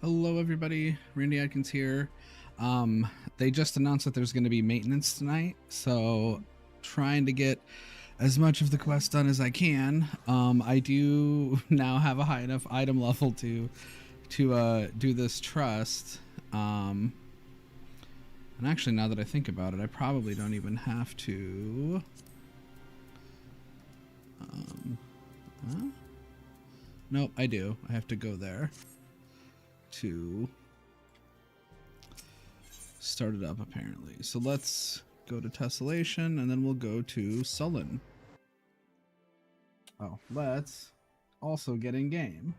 Hello everybody, Randy Adkins here. They just announced that there's going to be maintenance tonight, so trying to get as much of the quest done as I can. I do now have a high enough item level to do this trust. And actually, now that I think about it, I probably don't even have to. Nope, I do. I have to go there to start it up, apparently. So let's go to Tessellation, and then we'll go to Sullen. Oh, let's also get in game.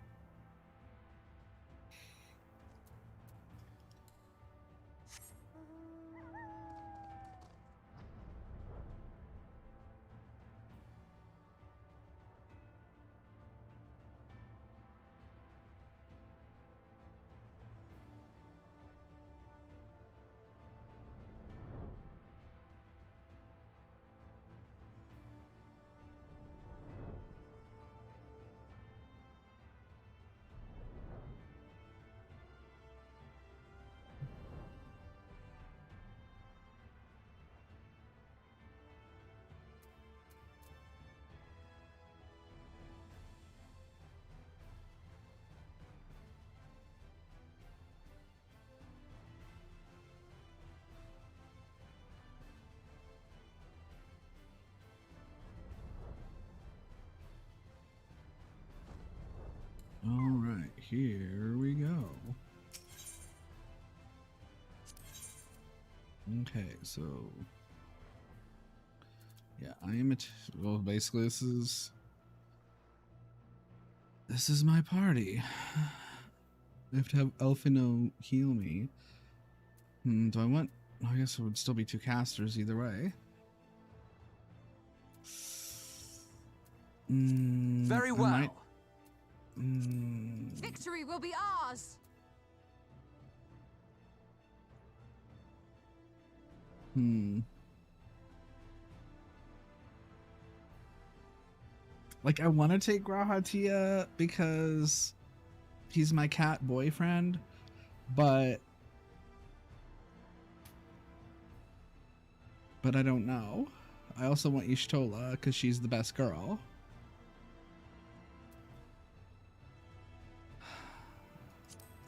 All right, here we go. Okay, so yeah, I am well, basically this is my party. I have to have Elfino heal me. Do I want? I guess it would still be two casters either way. Very well. Victory will be ours. Like, I want to take Grahatia because he's my cat boyfriend, but I don't know. I also want Y'shtola because she's the best girl.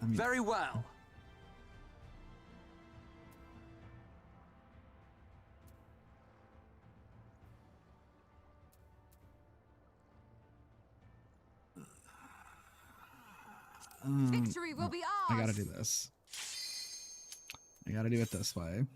I mean, very well. Victory will be ours. I gotta do this. I gotta do it this way.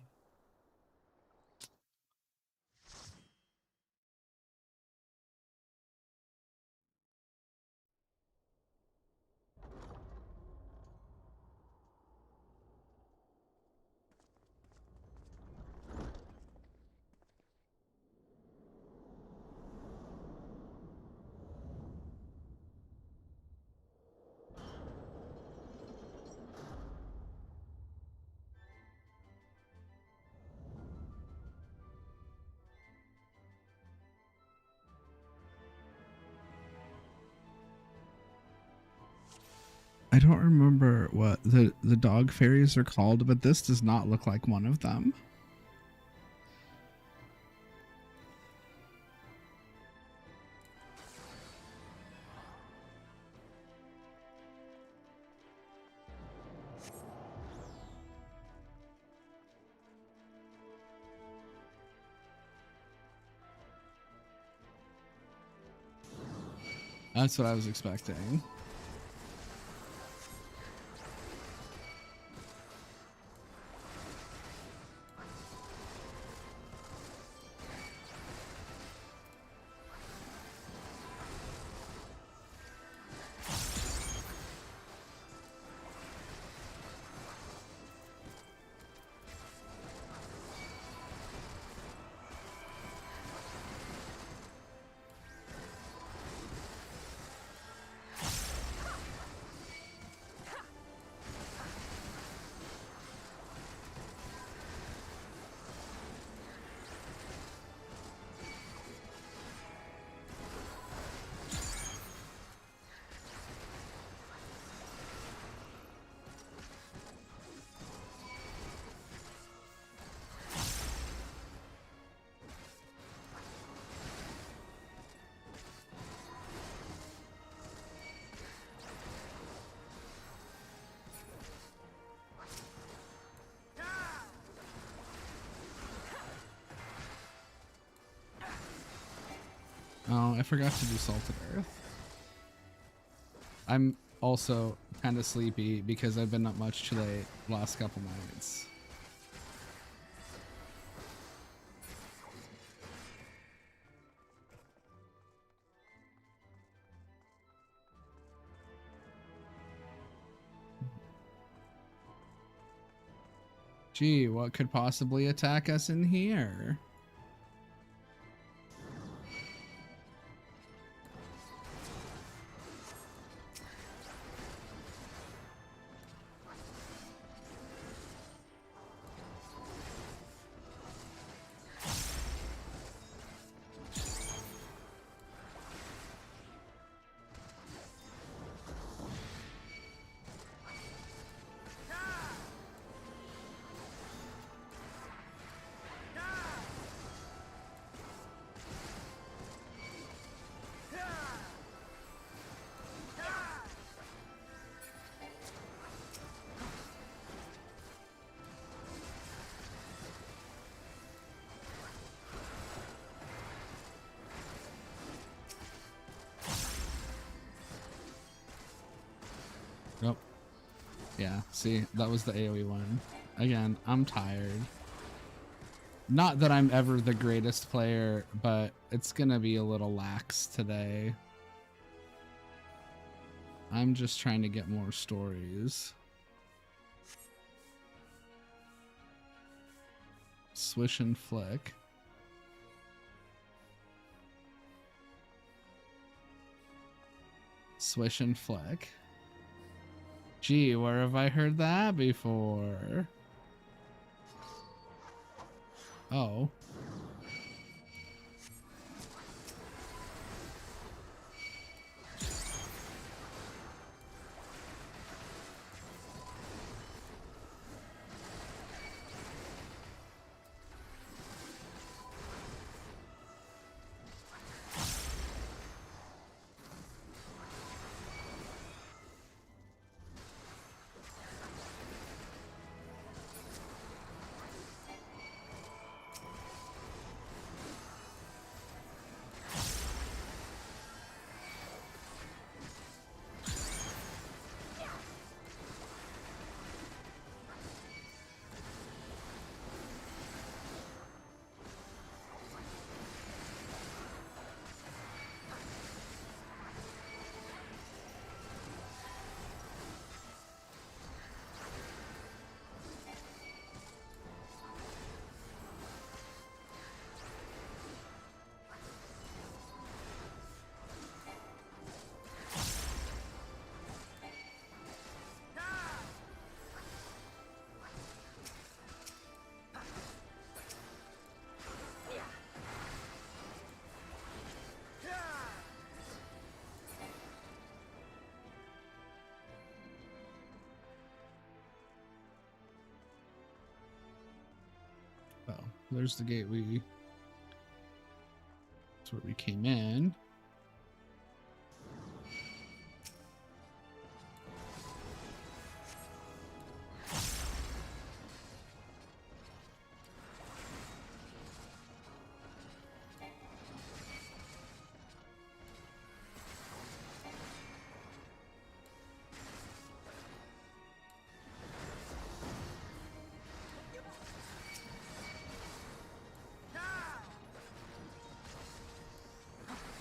I don't remember what the dog fairies are called, but this does not look like one of them. That's what I was expecting. I forgot to do Salted Earth. I'm also kind of sleepy because I've been up much too late last couple nights. Gee, what could possibly attack us in here? Nope. Yeah, see, that was the AoE one. Again, I'm tired. Not that I'm ever the greatest player, but it's gonna be a little lax today. I'm just trying to get more stories. Swish and flick. Swish and flick. Gee, where have I heard that before? Oh. Oh, there's the gate that's where we came in.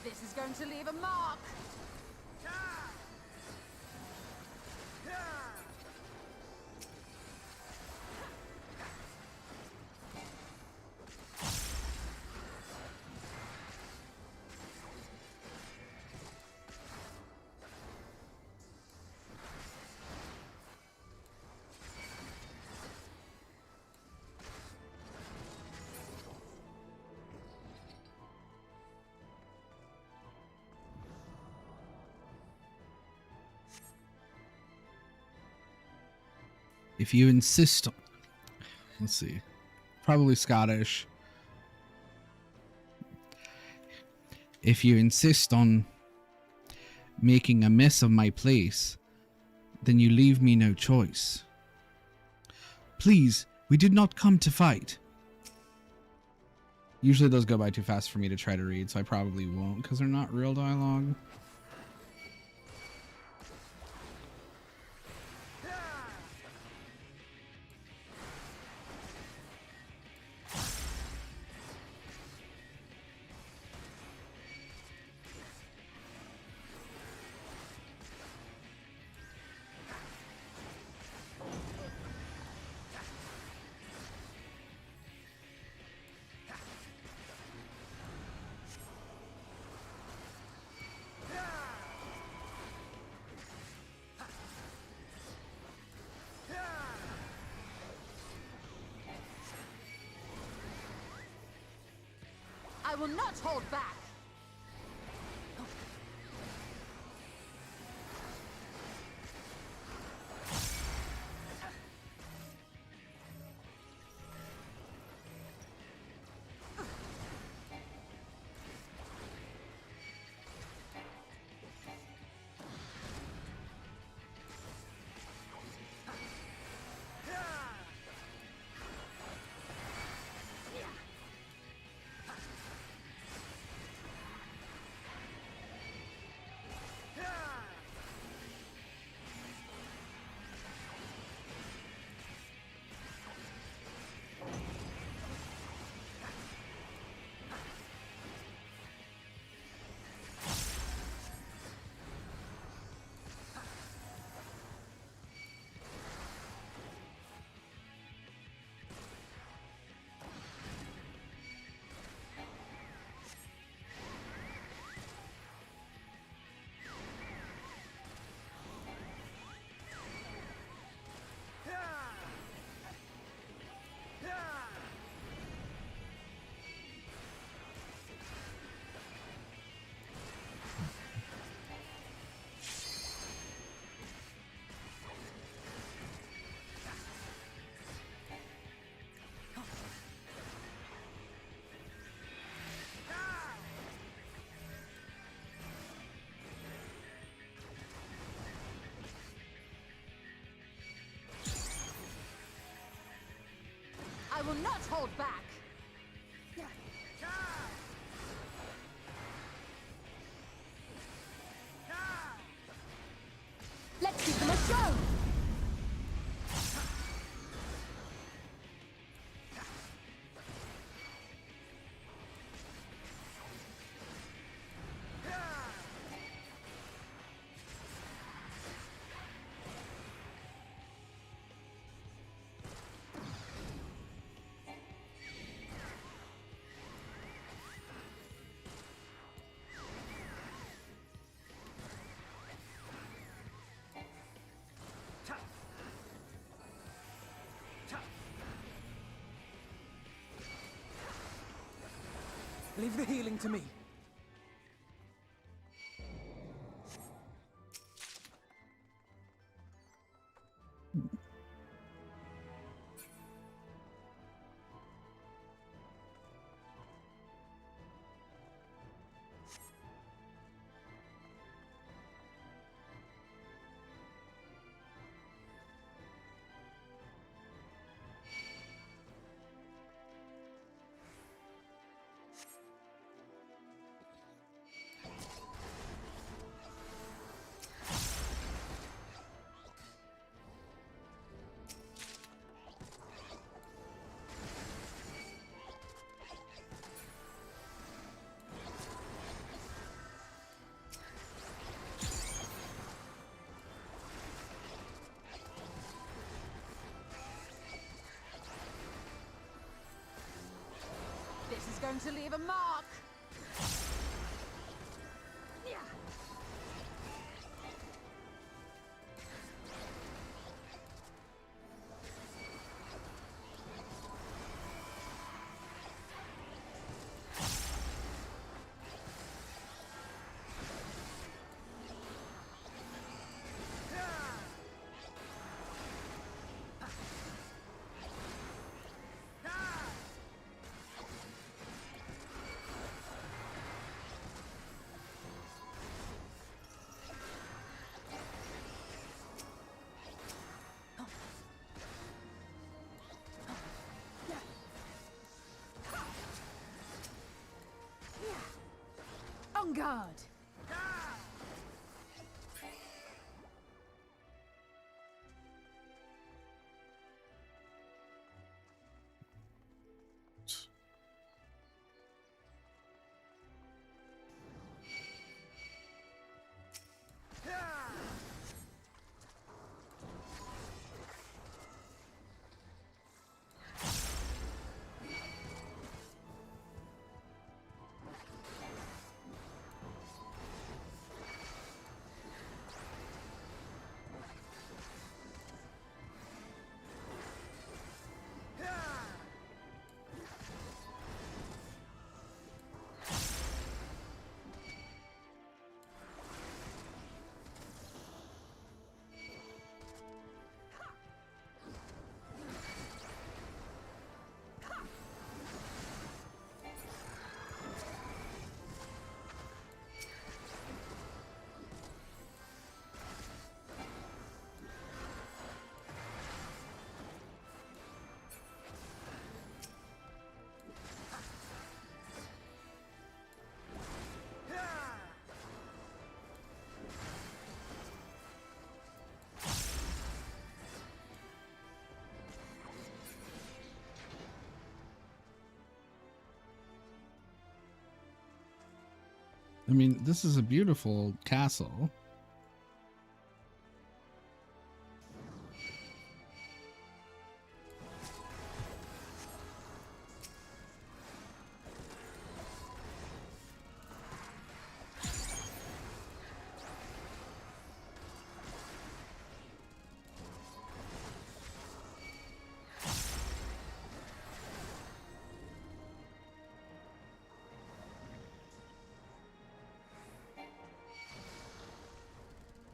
This is going to leave a mark. If you insist on, let's see, probably Scottish. If you insist on making a mess of my place, then you leave me no choice. Please, we did not come to fight. Usually those go by too fast for me to try to read, so I probably won't because they're not real dialogue. I will not hold back. I will not hold back. Let's give them a show. Leave the healing to me. This is going to leave a mark. guard. I mean, this is a beautiful castle.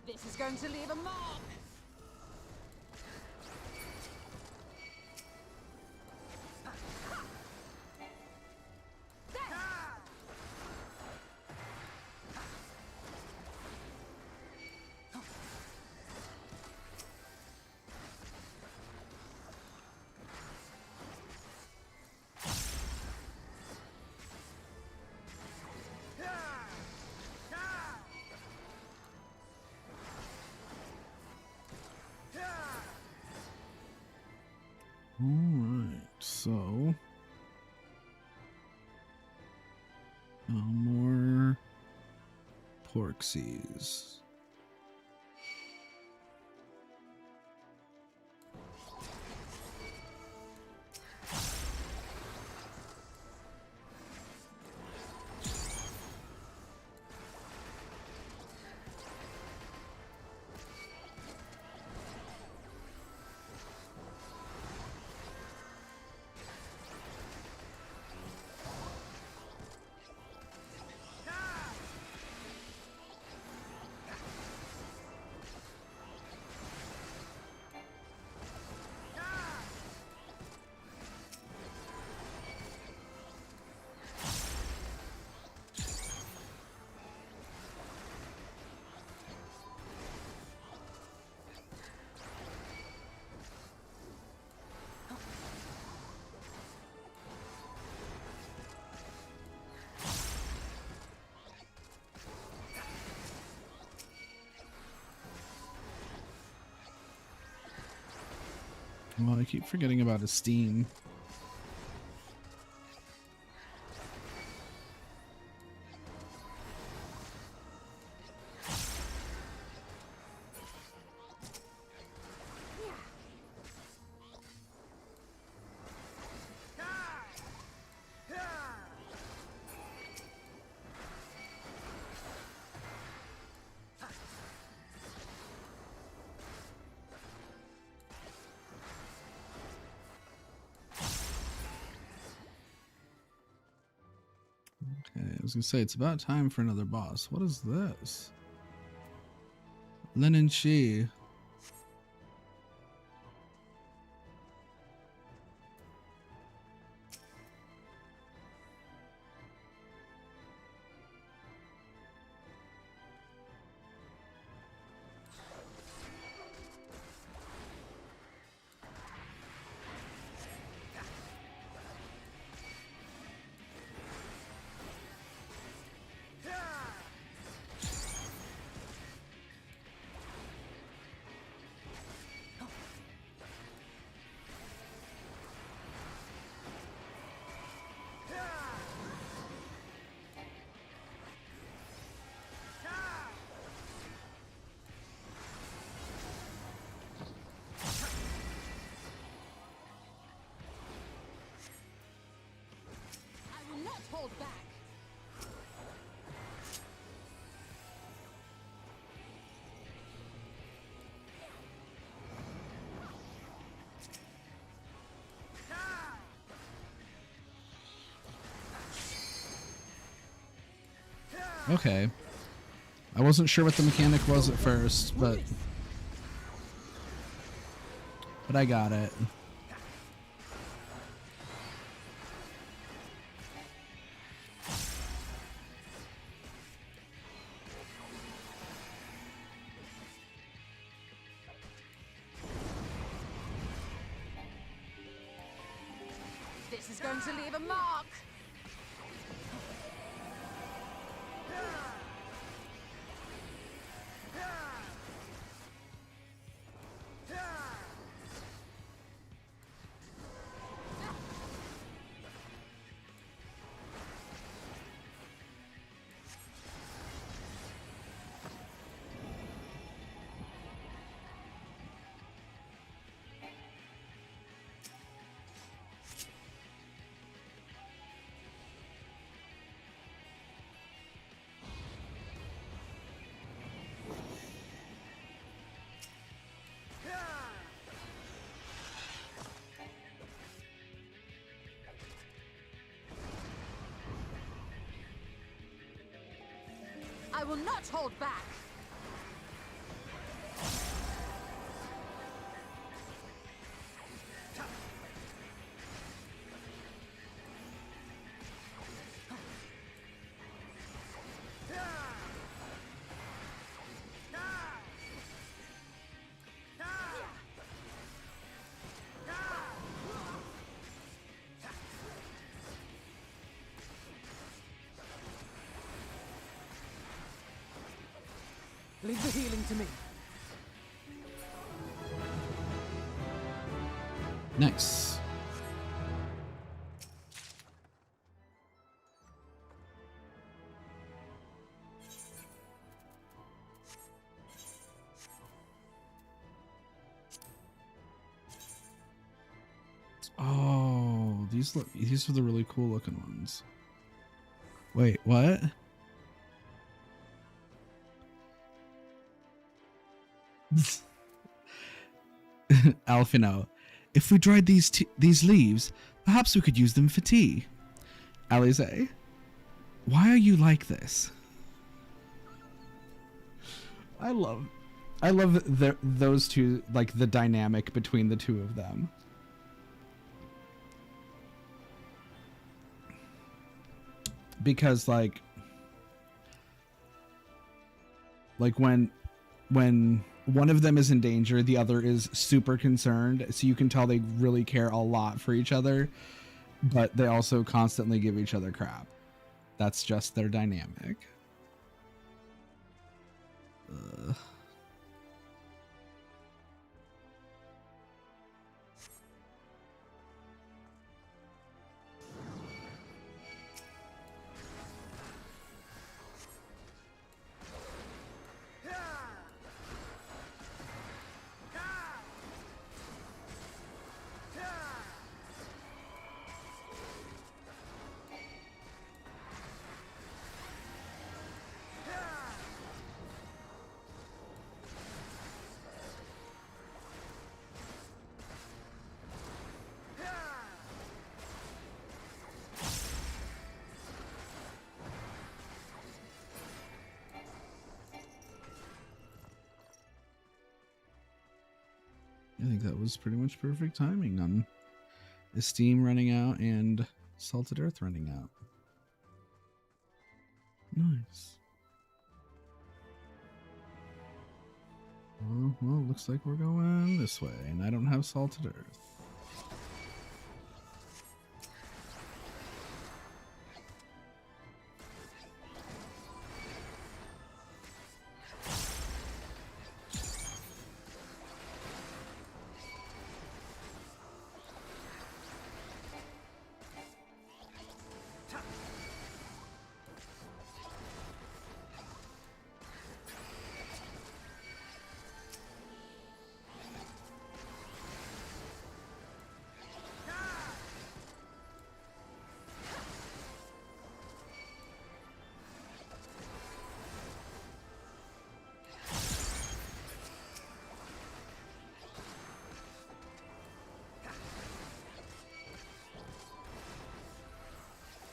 This is going to leave a mark. Alright, so more Porksies. Well, I keep forgetting about his steam. Okay, I was gonna say it's about time for another boss. What is this? Linen Shi. Okay. I wasn't sure what the mechanic was at first, but I got it. This is going to leave a mark. I will not hold back. Leave the healing to me. Nice. Oh, these are the really cool looking ones. Wait, what? Alfino, if we dried these leaves, perhaps we could use them for tea. Alize, why are you like this? I love those two, like the dynamic between the two of them. Because like when one of them is in danger, the other is super concerned, so you can tell they really care a lot for each other, but they also constantly give each other crap. That's just their dynamic. I think that was pretty much perfect timing on Esteem running out and Salted Earth running out. Nice. Well, looks like we're going this way, and I don't have Salted Earth.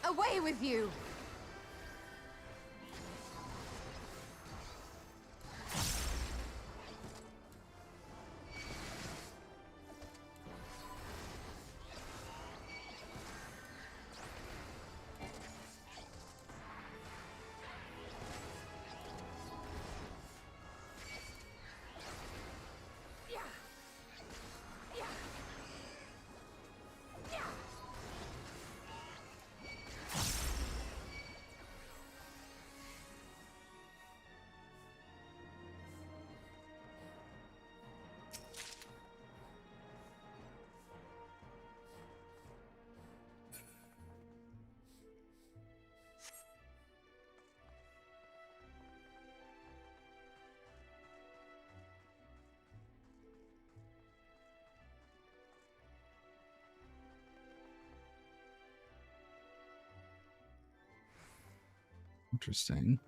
Away with you! interesting.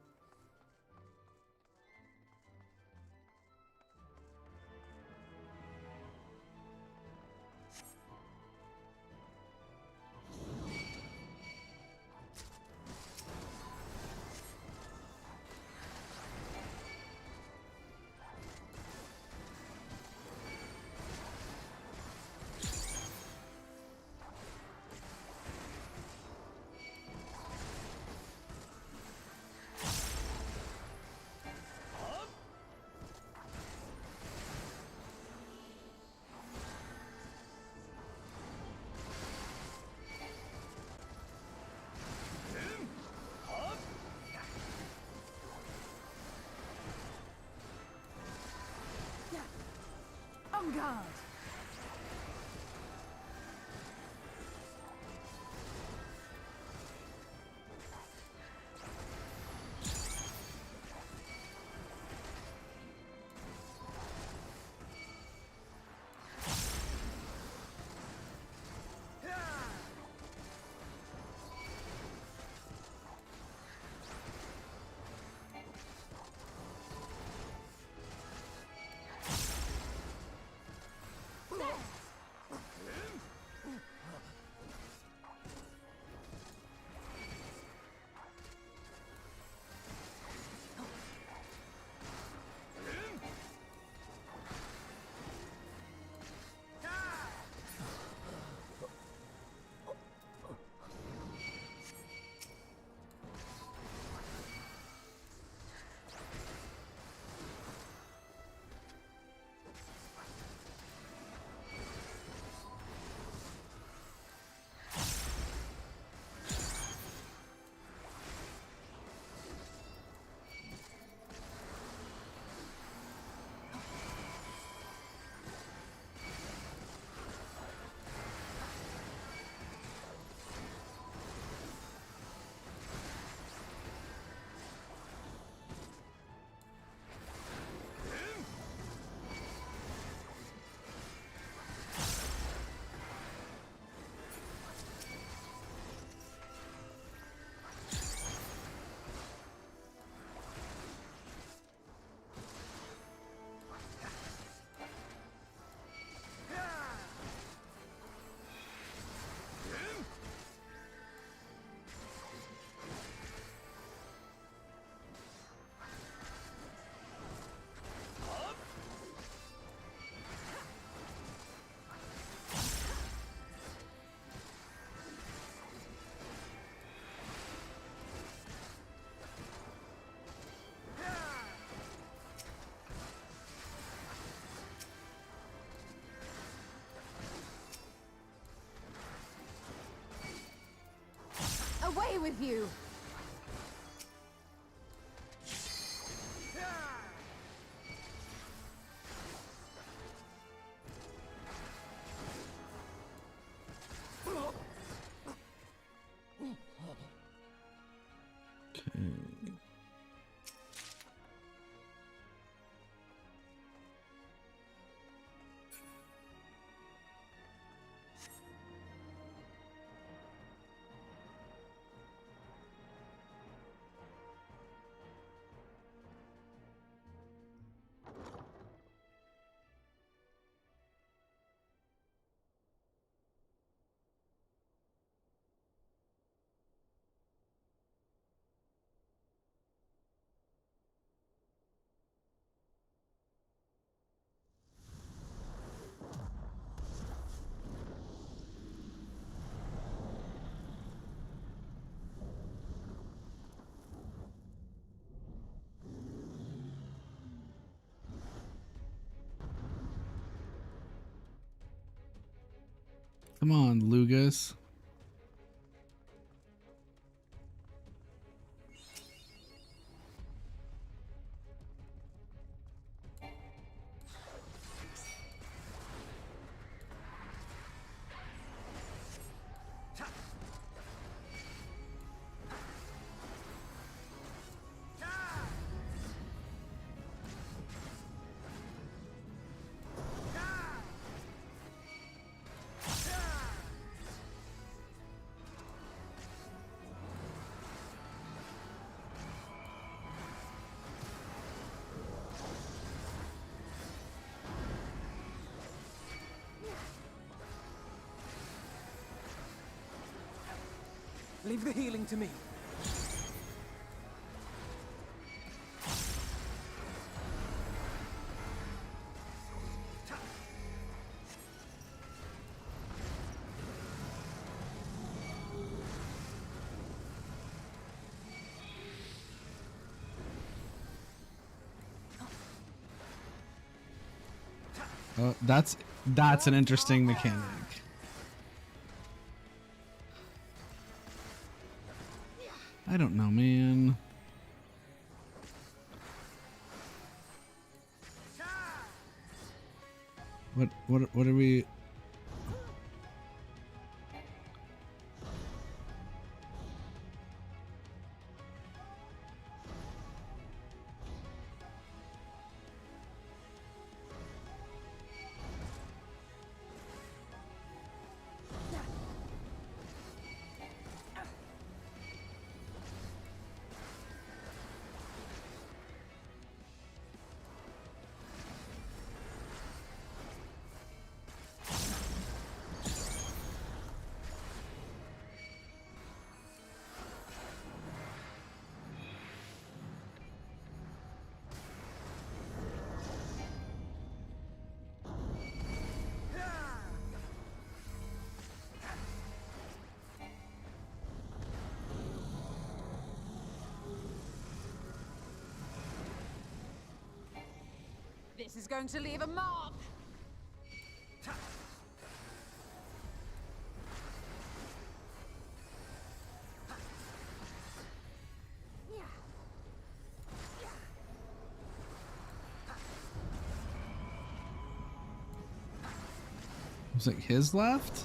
On guard. Away with you! Come on, Lugas. Leave the healing to me. That's an interesting mechanic. I don't know, man. What are we? This is going to leave a mark. Was it his left?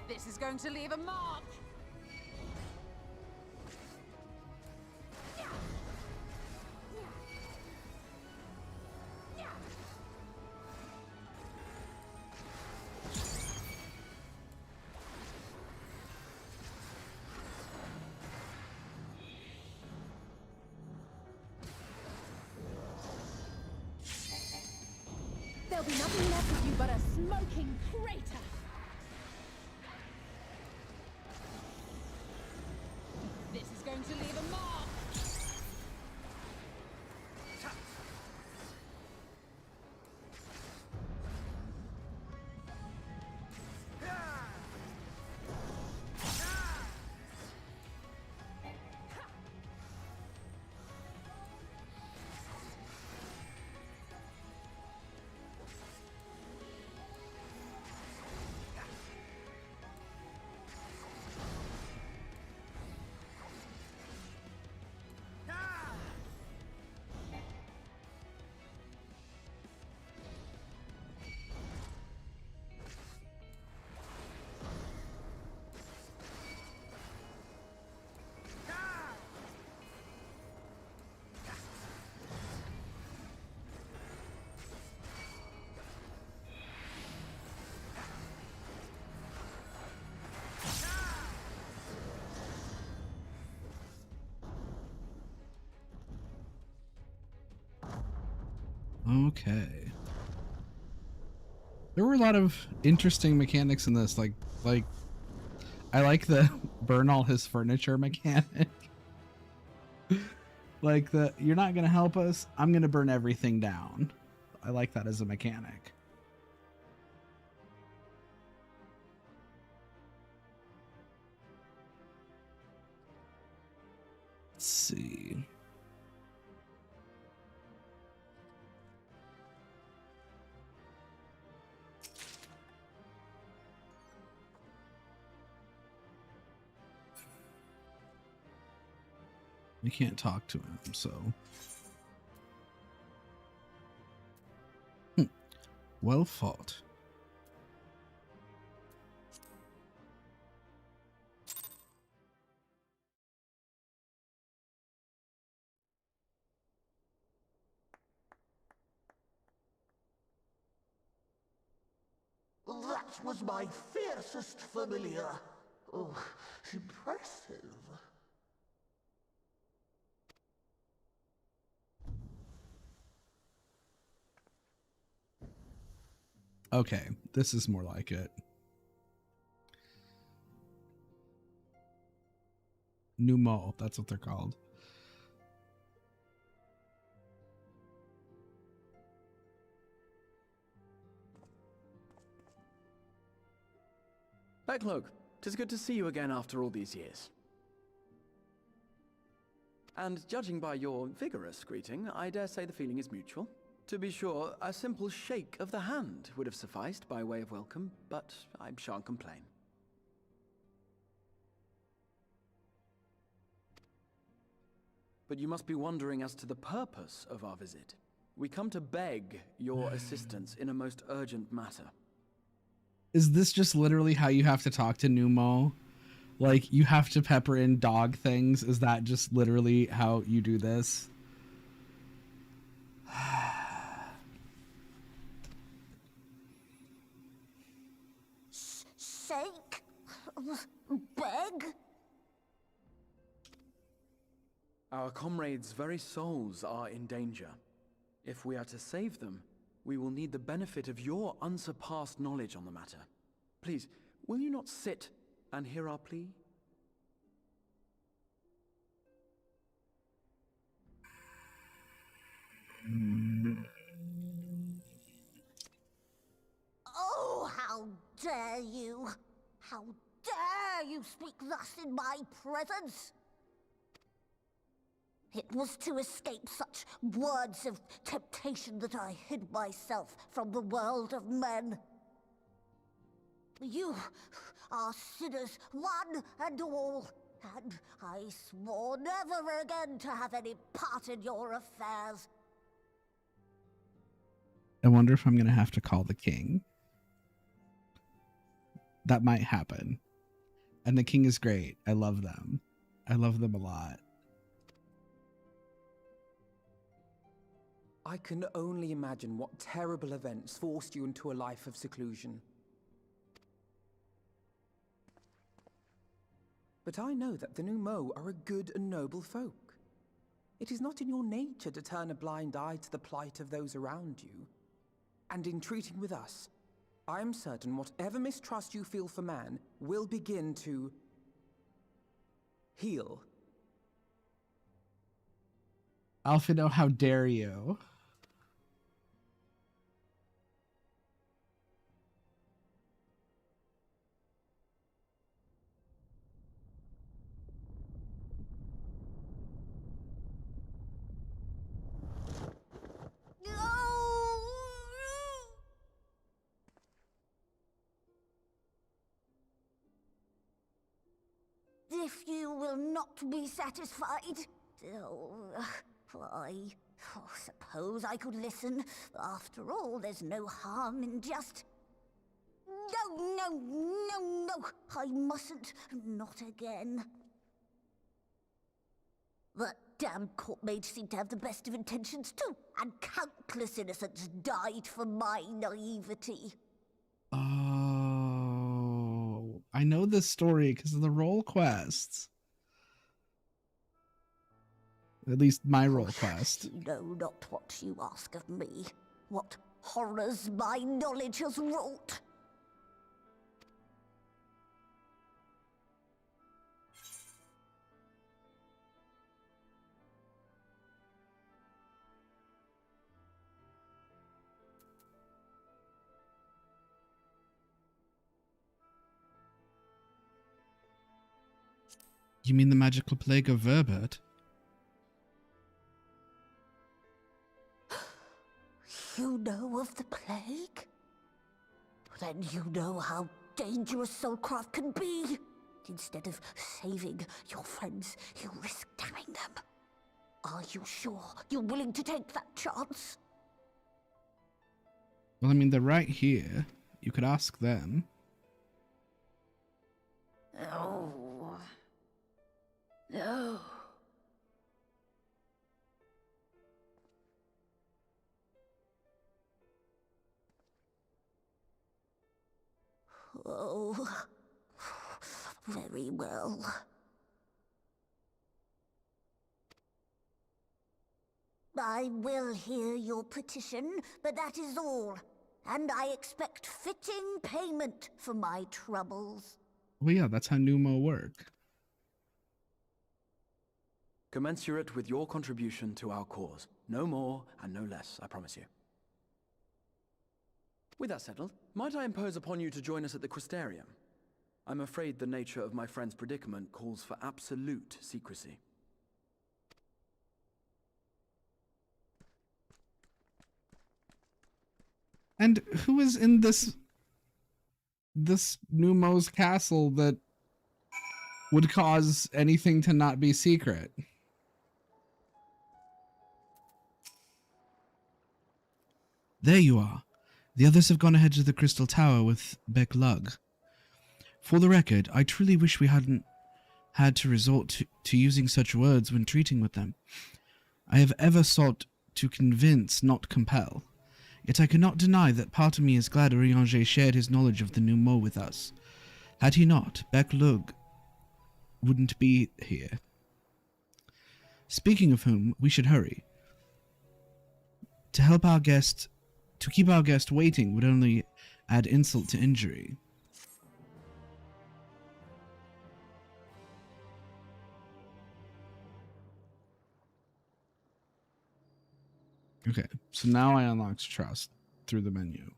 This is going to leave a mark. There'll be nothing left of you but a smoking crater. This is going to leave a mark. Okay. There were a lot of interesting mechanics in this, like I like the burn all his furniture mechanic. Like the you're not gonna help us, I'm gonna burn everything down. I like that as a mechanic. Let's see. We can't talk to him, so. Well fought. That was my fiercest familiar. Oh, impressive. Okay, this is more like it. Numo, that's what they're called. Backlook, 'tis good to see you again after all these years. And judging by your vigorous greeting, I dare say the feeling is mutual. To be sure, a simple shake of the hand would have sufficed by way of welcome, but I shan't complain. But you must be wondering as to the purpose of our visit. We come to beg your assistance in a most urgent matter. Is this just literally how you have to talk to Numo? Like, you have to pepper in dog things? Is that just literally how you do this? Shake? Beg? Our comrades' very souls are in danger. If we are to save them, we will need the benefit of your unsurpassed knowledge on the matter. Please, will you not sit and hear our plea? Oh, how dare you! How dare you speak thus in my presence! It was to escape such words of temptation that I hid myself from the world of men. You are sinners, one and all, and I swore never again to have any part in your affairs. I wonder if I'm going to have to call the king. That might happen. And the king is great. I love them. I love them a lot. I can only imagine what terrible events forced you into a life of seclusion. But I know that the Numo are a good and noble folk. It is not in your nature to turn a blind eye to the plight of those around you. And in treating with us, I am certain whatever mistrust you feel for man will begin to heal. Alfino, how dare you? If you will not be satisfied, I suppose I could listen. After all, there's no harm in just... No, I mustn't. Not again. That damn court mage seemed to have the best of intentions too, and countless innocents died for my naivety. Oh, I know this story because of the role quests. At least my role quest. You know not what you ask of me, what horrors my knowledge has wrought. You mean the magical plague of Verbert? You know of the plague? Then you know how dangerous soulcraft can be. Instead of saving your friends, you risk damning them. Are you sure you're willing to take that chance? Well, I mean, they're right here. You could ask them. Oh. No. Oh, very well. I will hear your petition, but that is all. And I expect fitting payment for my troubles. Well, yeah, that's how Numo work. Commensurate with your contribution to our cause. No more and no less, I promise you. With that settled, might I impose upon you to join us at the Crystarium? I'm afraid the nature of my friend's predicament calls for absolute secrecy. And who is in this Numo's castle that would cause anything to not be secret? There you are. The others have gone ahead to the Crystal Tower with Beck Lug. For the record, I truly wish we hadn't had to resort to using such words when treating with them. I have ever sought to convince, not compel. Yet I cannot deny that part of me is glad Urianger shared his knowledge of the Numo with us. Had he not, Beck Lug wouldn't be here. Speaking of whom, we should hurry. To keep our guest waiting would only add insult to injury. Okay, so now I unlocked trust through the menu.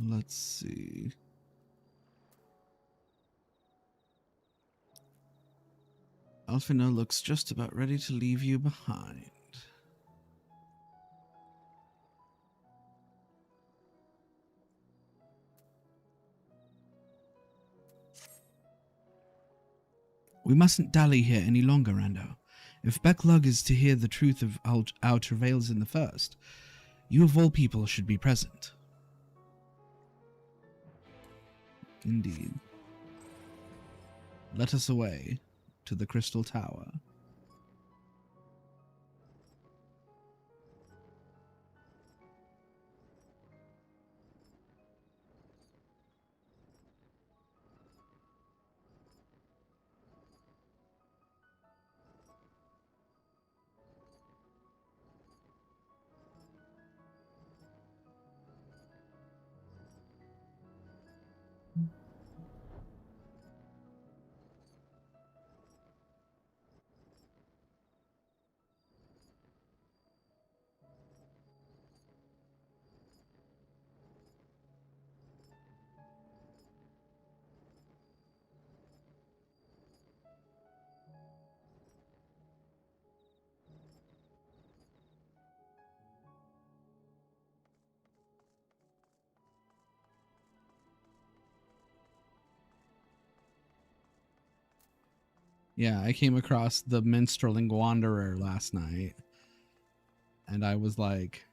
Let's see. Alfina looks just about ready to leave you behind. We mustn't dally here any longer, Rando. If Beck Lug is to hear the truth of our travails in the first, you of all people should be present. Indeed. Let us away to the Crystal Tower. Yeah, I came across the Minstrelling Wanderer last night, and I was like,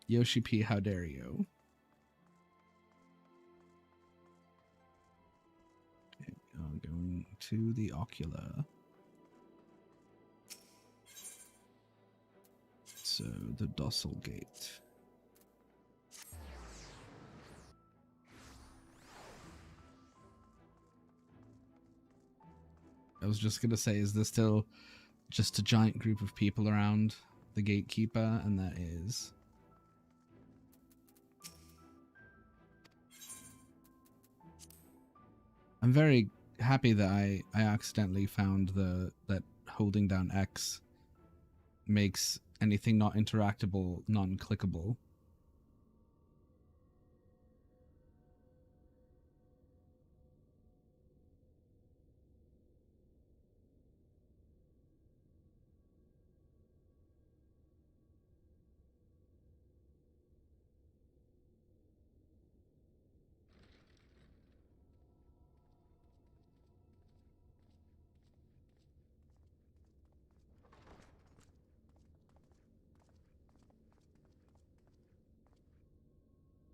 Yoshi P, how dare you? Okay, going to the Ocula. So, the Docile Gate. I was just gonna say, is there still just a giant group of people around the gatekeeper? And that is. I'm very happy that I accidentally found that holding down X makes anything not interactable non-clickable.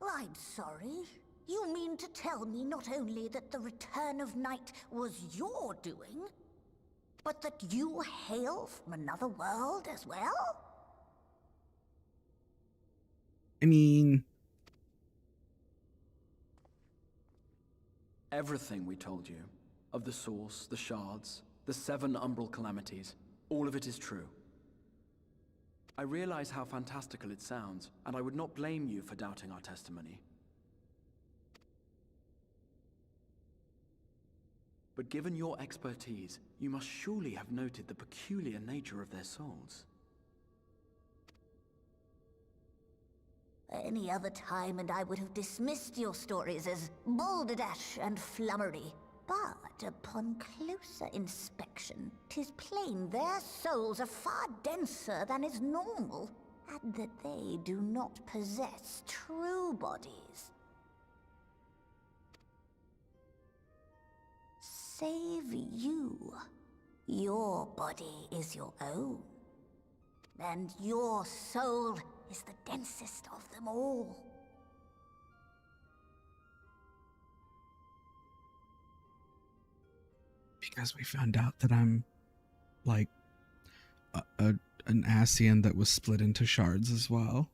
I'm sorry. You mean to tell me not only that the return of night was your doing, But that you hail from another world as well? I mean, Everything we told you, of the source, the shards, the 7 umbral calamities, all of it is true. I realize how fantastical it sounds, and I would not blame you for doubting our testimony. But given your expertise, you must surely have noted the peculiar nature of their souls. Any other time and I would have dismissed your stories as balderdash and flummery. But upon closer inspection, 'tis plain their souls are far denser than is normal, and that they do not possess true bodies. Save you. Your body is your own. And your soul is the densest of them all. because we found out that I'm like an Ascian that was split into shards as well.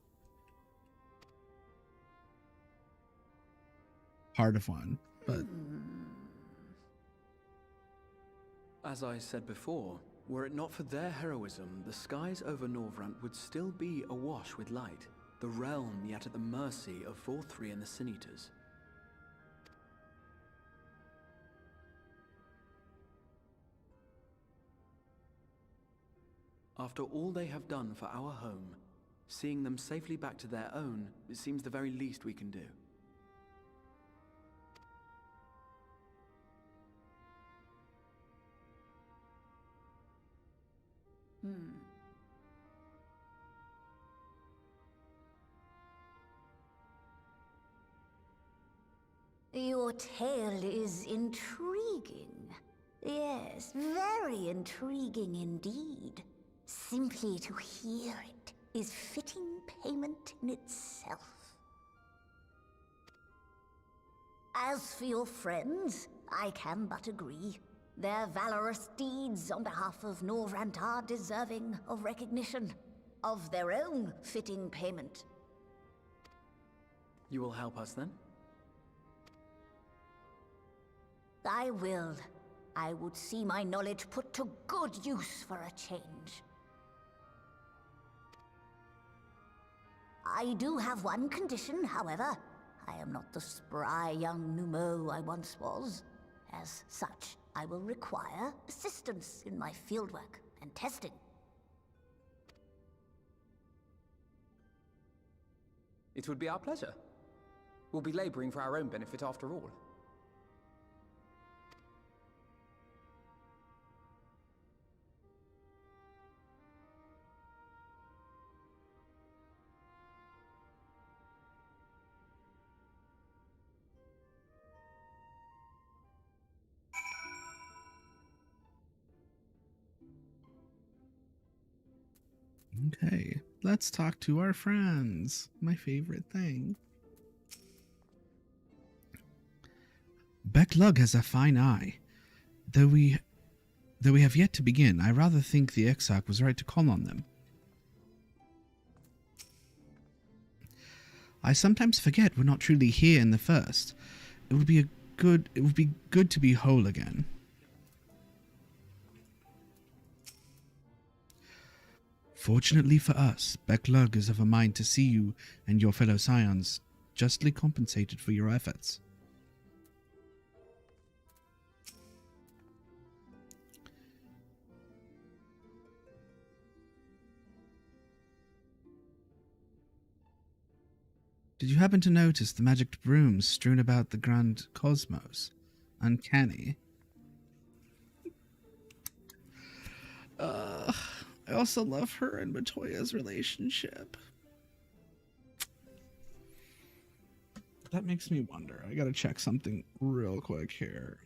Part of one, but As I said before, were it not for their heroism, the skies over Norvrant would still be awash with light, the realm yet at the mercy of Vorthri and the Sin Eaters. After all they have done for our home, seeing them safely back to their own, it seems the very least we can do. Your tale is intriguing. Yes, very intriguing indeed. Simply to hear it is fitting payment in itself. As for your friends, I can but agree. Their valorous deeds on behalf of Norvrant are deserving of recognition, of their own fitting payment. You will help us then? I will. I would see my knowledge put to good use for a change. I do have one condition, however. I am not the spry young Numo I once was. As such, I will require assistance in my fieldwork and testing. It would be our pleasure. We'll be laboring for our own benefit after all. okay, let's talk to our friends. My favorite thing. Becklug has a fine eye. Though we have yet to begin, I rather think the Exarch was right to call on them. I sometimes forget we're not truly here in the first. It would be good to be whole again. Fortunately for us, Becklug is of a mind to see you and your fellow scions justly compensated for your efforts. Did you happen to notice the magic brooms strewn about the grand cosmos? Uncanny. I also love her and Matoya's relationship. That makes me wonder. I gotta check something real quick here.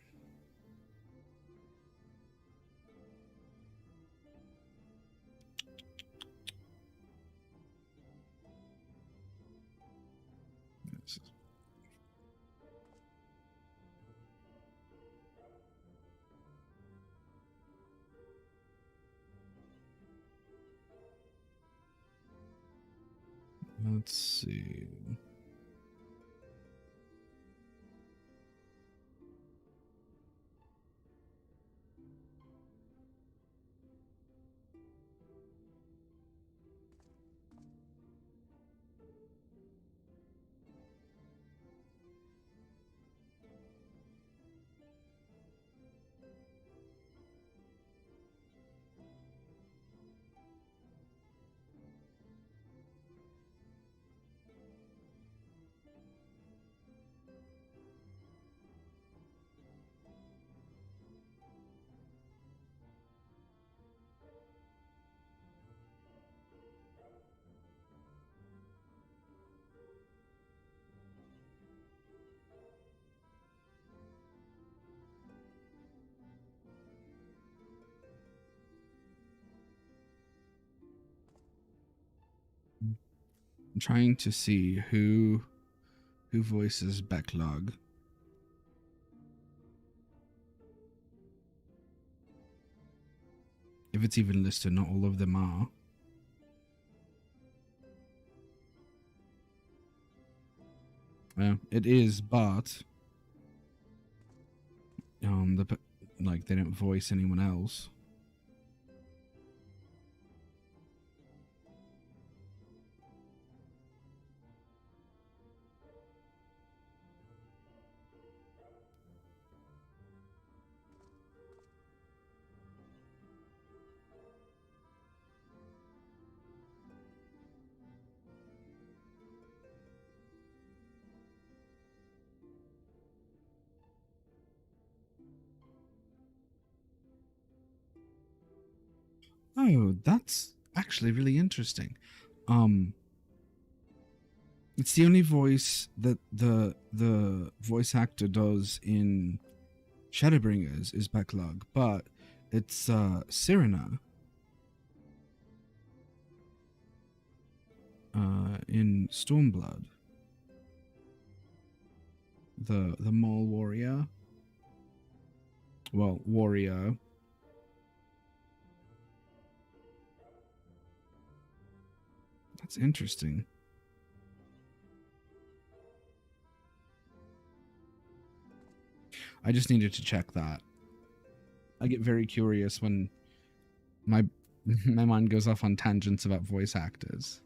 Let's see. I'm trying to see who voices Backlog. If it's even listed, not all of them are. Yeah, it is, but like they don't voice anyone else. Oh, that's actually really interesting. It's the only voice that the voice actor does in Shadowbringers is Backlog, but it's Cyrena in Stormblood. The mole warrior. Well, warrior. That's interesting. I just needed to check that. I get very curious when my mind goes off on tangents about voice actors.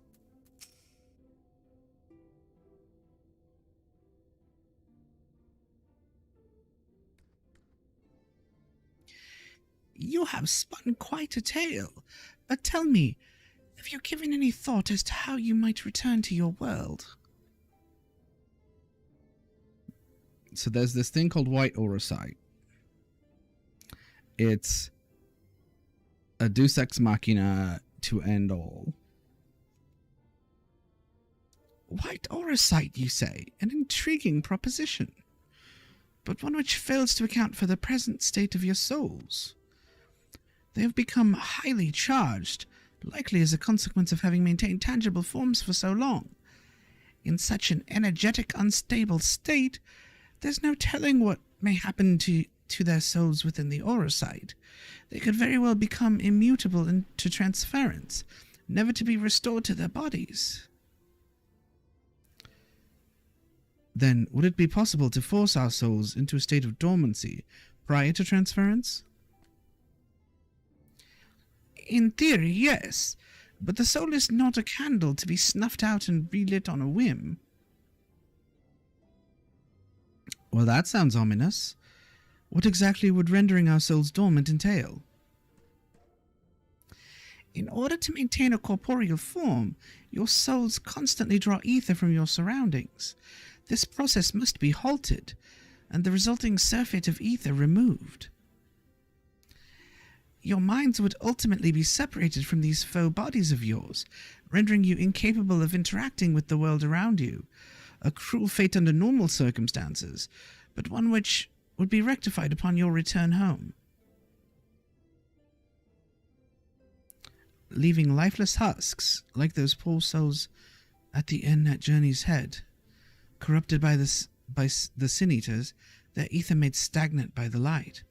You have spun quite a tale. But tell me, have you given any thought as to how you might return to your world? So there's this thing called White Auracite. It's a deus ex machina to end all. White Auracite, you say? An intriguing proposition. But one which fails to account for the present state of your souls. They have become highly charged, likely as a consequence of having maintained tangible forms for so long. In such an energetic, unstable state, there's no telling what may happen to their souls within the Auracite. They could very well become immutable into transference, never to be restored to their bodies. Then, would it be possible to force our souls into a state of dormancy prior to transference? In theory, yes, but the soul is not a candle to be snuffed out and relit on a whim. Well, that sounds ominous. What exactly would rendering our souls dormant entail? In order to maintain a corporeal form, your souls constantly draw ether from your surroundings. This process must be halted, and the resulting surfeit of ether removed. Your minds would ultimately be separated from these faux bodies of yours, rendering you incapable of interacting with the world around you. A cruel fate under normal circumstances, but one which would be rectified upon your return home. Leaving lifeless husks, like those poor souls at the inn at Journey's Head, corrupted by the Sin Eaters, their ether made stagnant by the light.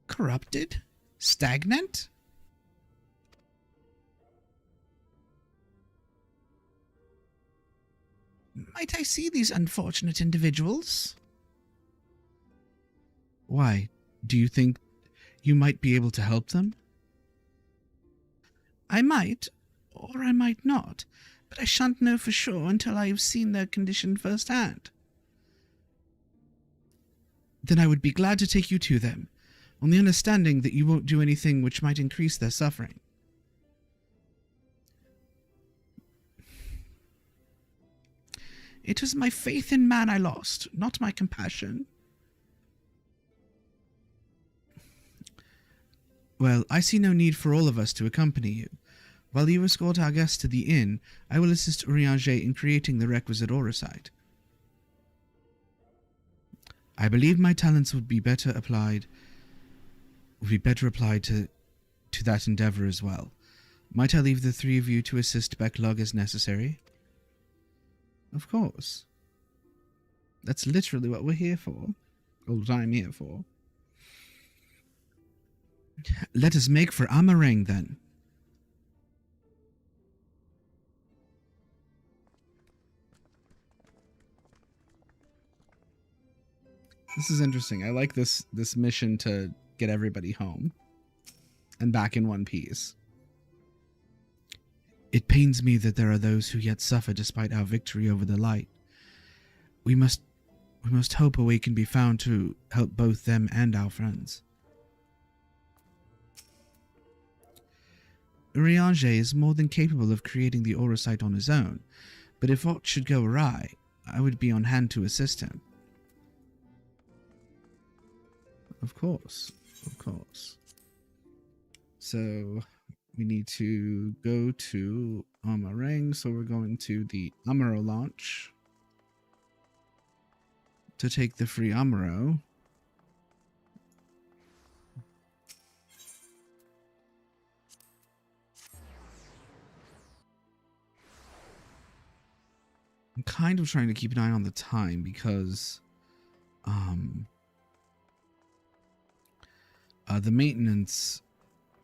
Corrupted? Stagnant? Might I see these unfortunate individuals? Why? Do you think you might be able to help them? I might, or I might not, but I shan't know for sure until I have seen their condition firsthand. Then I would be glad to take you to them, on the understanding that you won't do anything which might increase their suffering. It was my faith in man I lost, not my compassion. Well, I see no need for all of us to accompany you. While you escort our guests to the inn, I will assist Urianger in creating the requisite aurosite. I believe my talents would be better applied to that endeavor as well. Might I leave the three of you to assist Backlog as necessary? Of course. That's literally what we're here for. Or what I'm here for. Let us make for Amareng, then. This is interesting. I like this mission to get everybody home and back in one piece. It pains me that there are those who yet suffer despite our victory over the light. We must hope a way can be found to help both them and our friends. Urianger is more than capable of creating the aurosite on his own, but if aught should go awry, I would be on hand to assist him. Of course, of course. So we need to go to Amareng, so we're going to the Amaro launch to take the free Amaro. I'm kind of trying to keep an eye on the time because the maintenance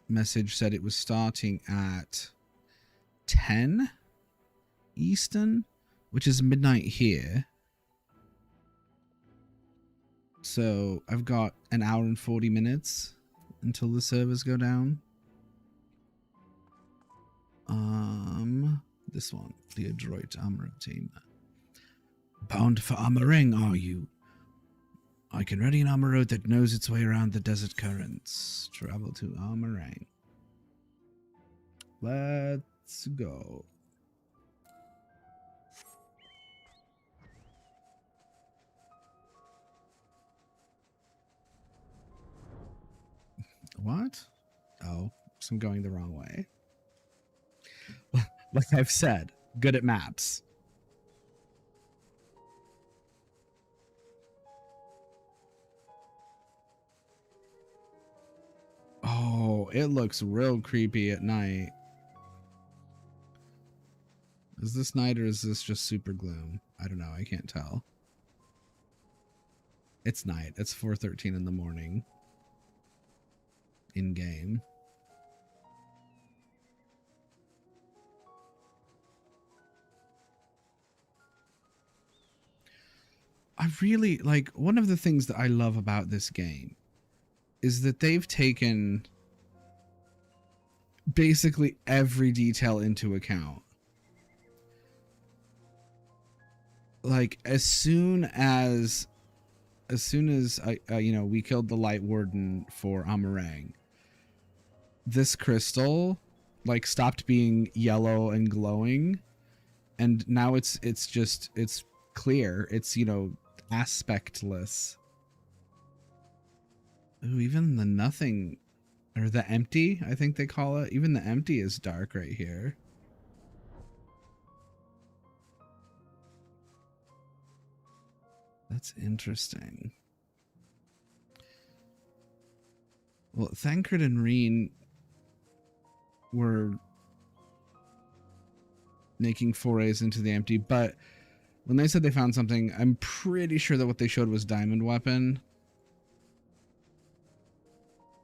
message said it was starting at 10 Eastern, which is midnight here. So I've got an hour and 40 minutes until the servers go down. This one, the adroit Amaro team. Bound for Amareng, are you? I can ready an Amaro that knows its way around the desert currents. Travel to Amareng. Let's go. What? Oh, so I'm going the wrong way. Like I've said, good at maps. Oh, it looks real creepy at night. Is this night or is this just super gloom? I don't know. I can't tell. It's night. It's 4:13 in the morning. In game. I really like, one of the things that I love about this game is that they've taken basically every detail into account. Like as soon as we killed the Light Warden for Amareng, this crystal like stopped being yellow and glowing, and now it's clear. It's, aspectless. Ooh, even the nothing, or the empty, I think they call it. Even the empty is dark right here. That's interesting. Well, Thancred and Reen were making forays into the empty, but when they said they found something, I'm pretty sure that what they showed was diamond weapon.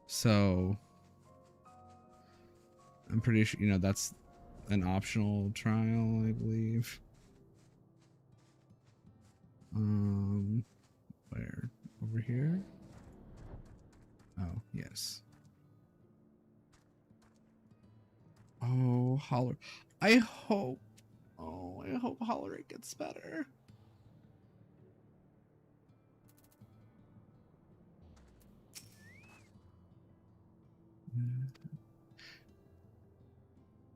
So I'm pretty sure, that's an optional trial, I believe. Where? Over here? Oh, yes. Oh, Holler. I hope. Oh, I hope Hollerick gets better.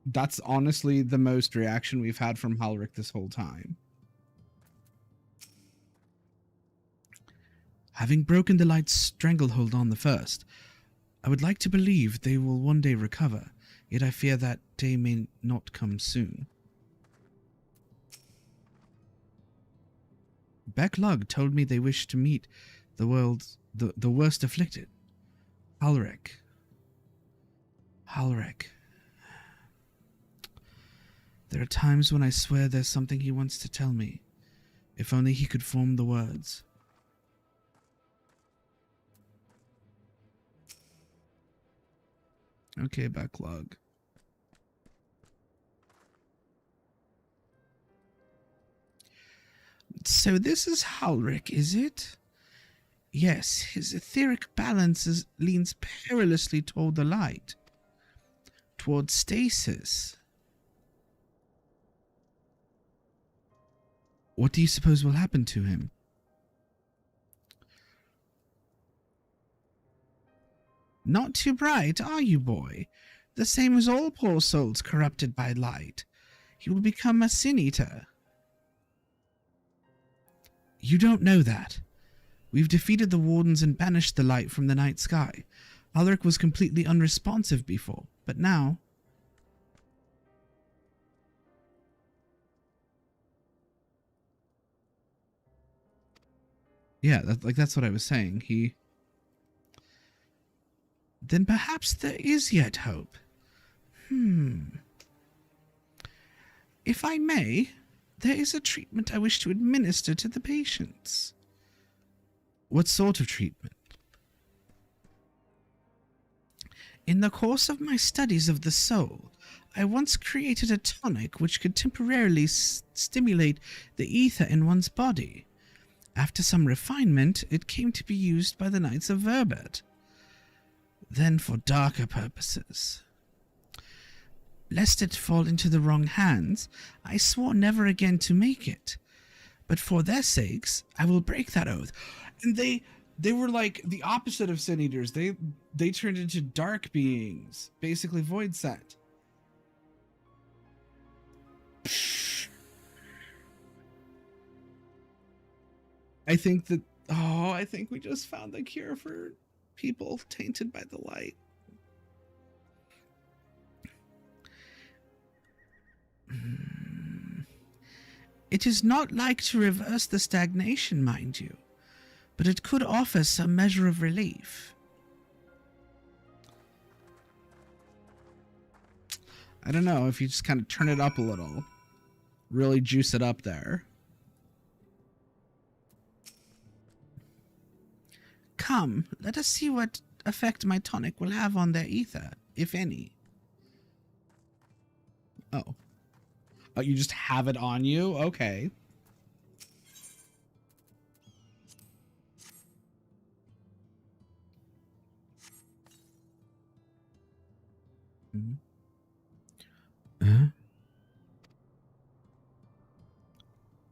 That's honestly the most reaction we've had from Hollerick this whole time. Having broken the light's stranglehold on the first, I would like to believe they will one day recover, yet I fear that day may not come soon. Becklug told me they wish to meet the world's the worst afflicted. Halric. There are times when I swear there's something he wants to tell me. If only he could form the words. Okay, Becklug. So this is Halric, is it? Yes, his etheric balance leans perilously toward the light. Toward stasis. What do you suppose will happen to him? Not too bright, are you, boy? The same as all poor souls corrupted by light. He will become a sin-eater. You don't know that. We've defeated the Wardens and banished the light from the night sky. Alaric was completely unresponsive before, but now... Yeah, that's what I was saying. Then perhaps there is yet hope. If I may, there is a treatment I wish to administer to the patients. What sort of treatment? In the course of my studies of the soul, I once created a tonic which could temporarily stimulate the ether in one's body. After some refinement, it came to be used by the Knights of Verbert. Then for darker purposes. Lest it fall into the wrong hands, I swore never again to make it. But for their sakes, I will break that oath. And they were like the opposite of Sin Eaters. They turned into dark beings, basically void sent. I think we just found the cure for people tainted by the light. It is not like to reverse the stagnation, mind you, but it could offer some measure of relief. I don't know, if you just kind of turn it up a little, really juice it up there. Come, let us see what effect my tonic will have on their ether, if any. Oh. Oh, you just have it on you? Okay.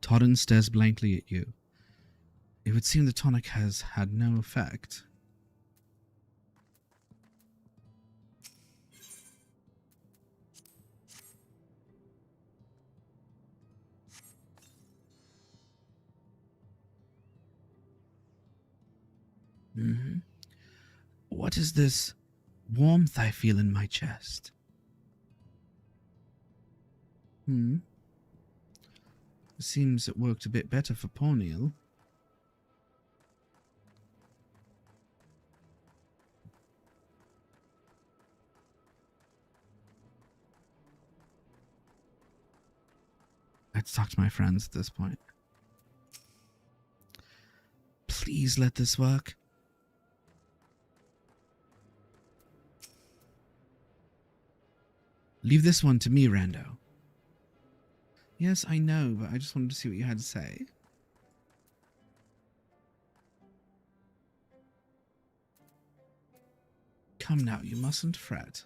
Toddin stares blankly at you. It would seem the tonic has had no effect. What is this warmth I feel in my chest? It seems it worked a bit better for Porniel. I'd talk to my friends at this point. Please let this work. Leave this one to me, Rando. Yes, I know, but I just wanted to see what you had to say. Come now, you mustn't fret.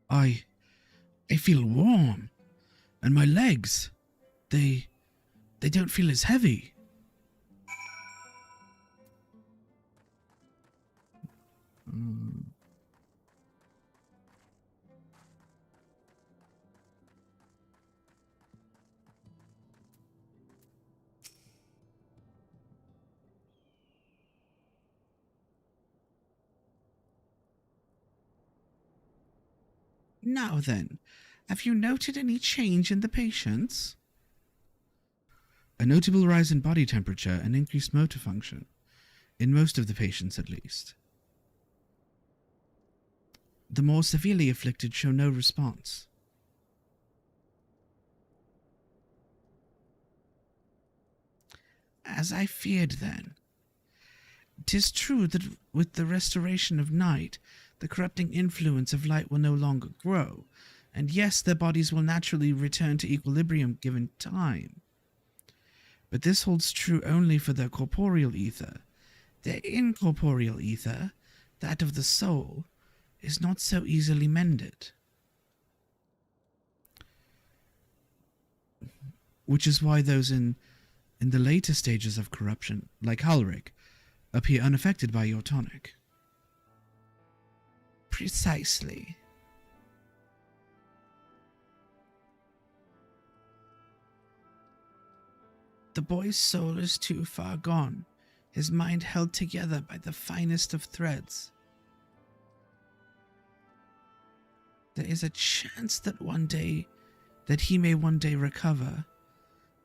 I feel warm, and my legs, they don't feel as heavy. Now then, have you noted any change in the patients? A notable rise in body temperature and increased motor function, in most of the patients at least. The more severely afflicted show no response. As I feared then. 'Tis true that with the restoration of night, the corrupting influence of light will no longer grow, and yes, their bodies will naturally return to equilibrium given time. But this holds true only for their corporeal ether. Their incorporeal ether, that of the soul, is not so easily mended. Which is why those in the later stages of corruption, like Halric, appear unaffected by your tonic. Precisely. The boy's soul is too far gone, his mind held together by the finest of threads. There is a chance that he may one day recover,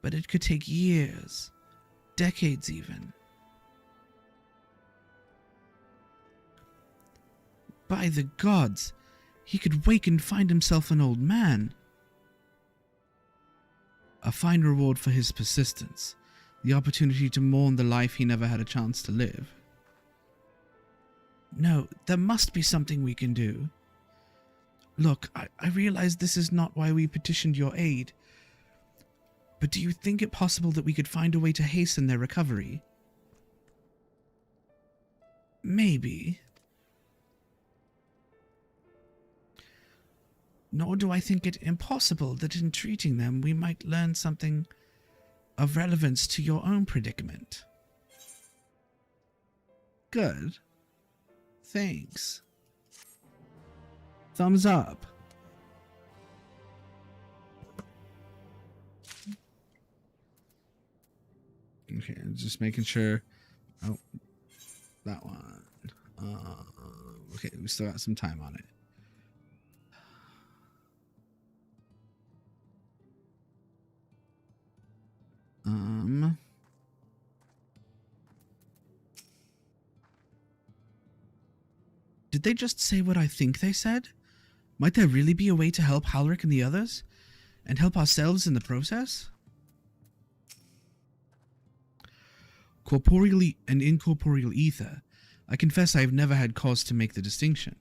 but it could take years, decades even. By the gods, he could wake and find himself an old man. A fine reward for his persistence, the opportunity to mourn the life he never had a chance to live. No, there must be something we can do. Look, I realize this is not why we petitioned your aid, but do you think it possible that we could find a way to hasten their recovery? Maybe. Nor do I think it impossible that in treating them we might learn something of relevance to your own predicament. Good. Thanks. Thumbs up. Okay, just making sure. Oh, that one. Okay, we still got some time on it. Did they just say what I think they said? Might there really be a way to help Halric and the others? And help ourselves in the process? Corporeal and incorporeal ether. I confess I have never had cause to make the distinction.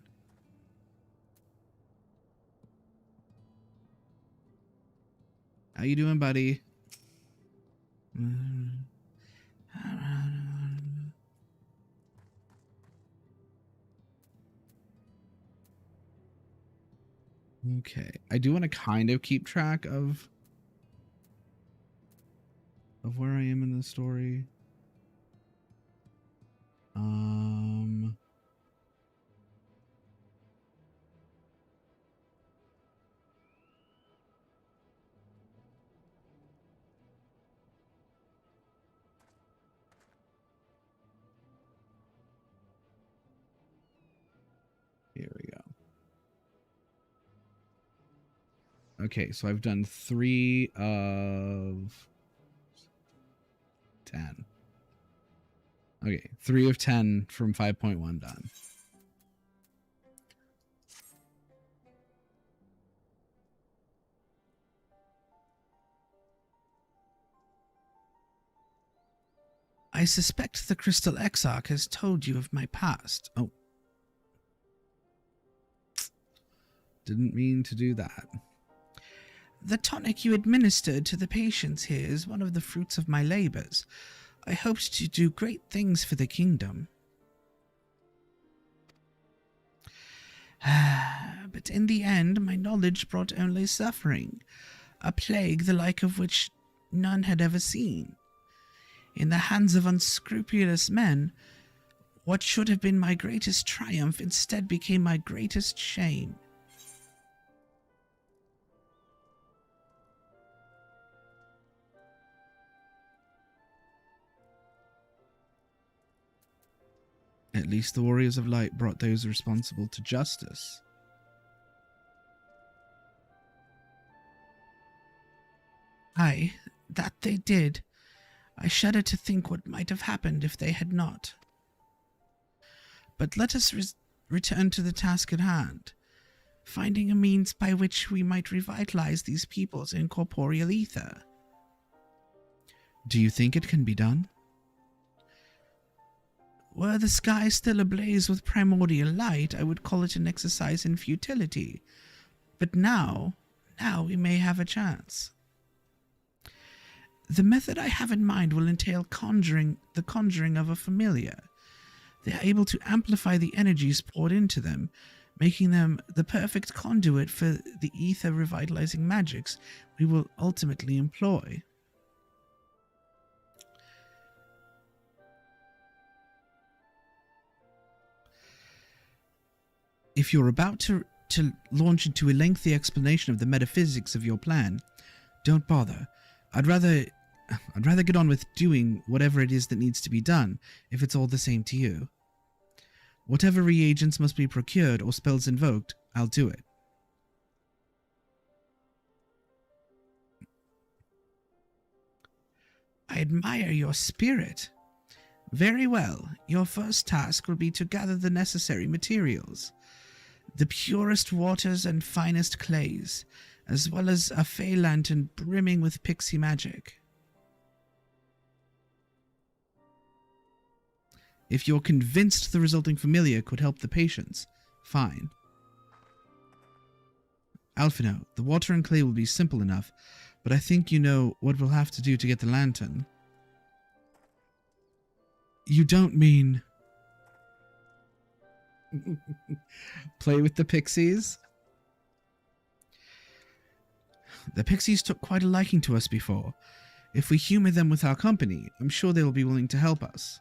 How you doing, buddy? Okay, I do want to kind of keep track of where I am in the story. Here we go. Okay, so I've done 3 of 10. Okay, 3 of 10 from 5.1 done. I suspect the Crystal Exarch has told you of my past. Oh. Didn't mean to do that. The tonic you administered to the patients here is one of the fruits of my labors. I hoped to do great things for the kingdom. But in the end, my knowledge brought only suffering, a plague the like of which none had ever seen. In the hands of unscrupulous men, what should have been my greatest triumph instead became my greatest shame. At least the Warriors of Light brought those responsible to justice. Aye, that they did. I shudder to think what might have happened if they had not. But let us return to the task at hand, finding a means by which we might revitalize these peoples in corporeal ether. Do you think it can be done? Were the sky still ablaze with primordial light, I would call it an exercise in futility. But now we may have a chance. The method I have in mind will entail the conjuring of a familiar. They are able to amplify the energies poured into them, making them the perfect conduit for the ether revitalizing magics we will ultimately employ. If you're about to launch into a lengthy explanation of the metaphysics of your plan, don't bother. I'd rather get on with doing whatever it is that needs to be done, if it's all the same to you. Whatever reagents must be procured or spells invoked, I'll do it. I admire your spirit. Very well. Your first task will be to gather the necessary materials. The purest waters and finest clays, as well as a fey lantern brimming with pixie magic. If you're convinced the resulting familiar could help the patients, fine. Alphino, the water and clay will be simple enough, but I think you know what we'll have to do to get the lantern. You don't mean... Play with the pixies? The pixies took quite a liking to us before. If we humor them with our company, I'm sure they will be willing to help us.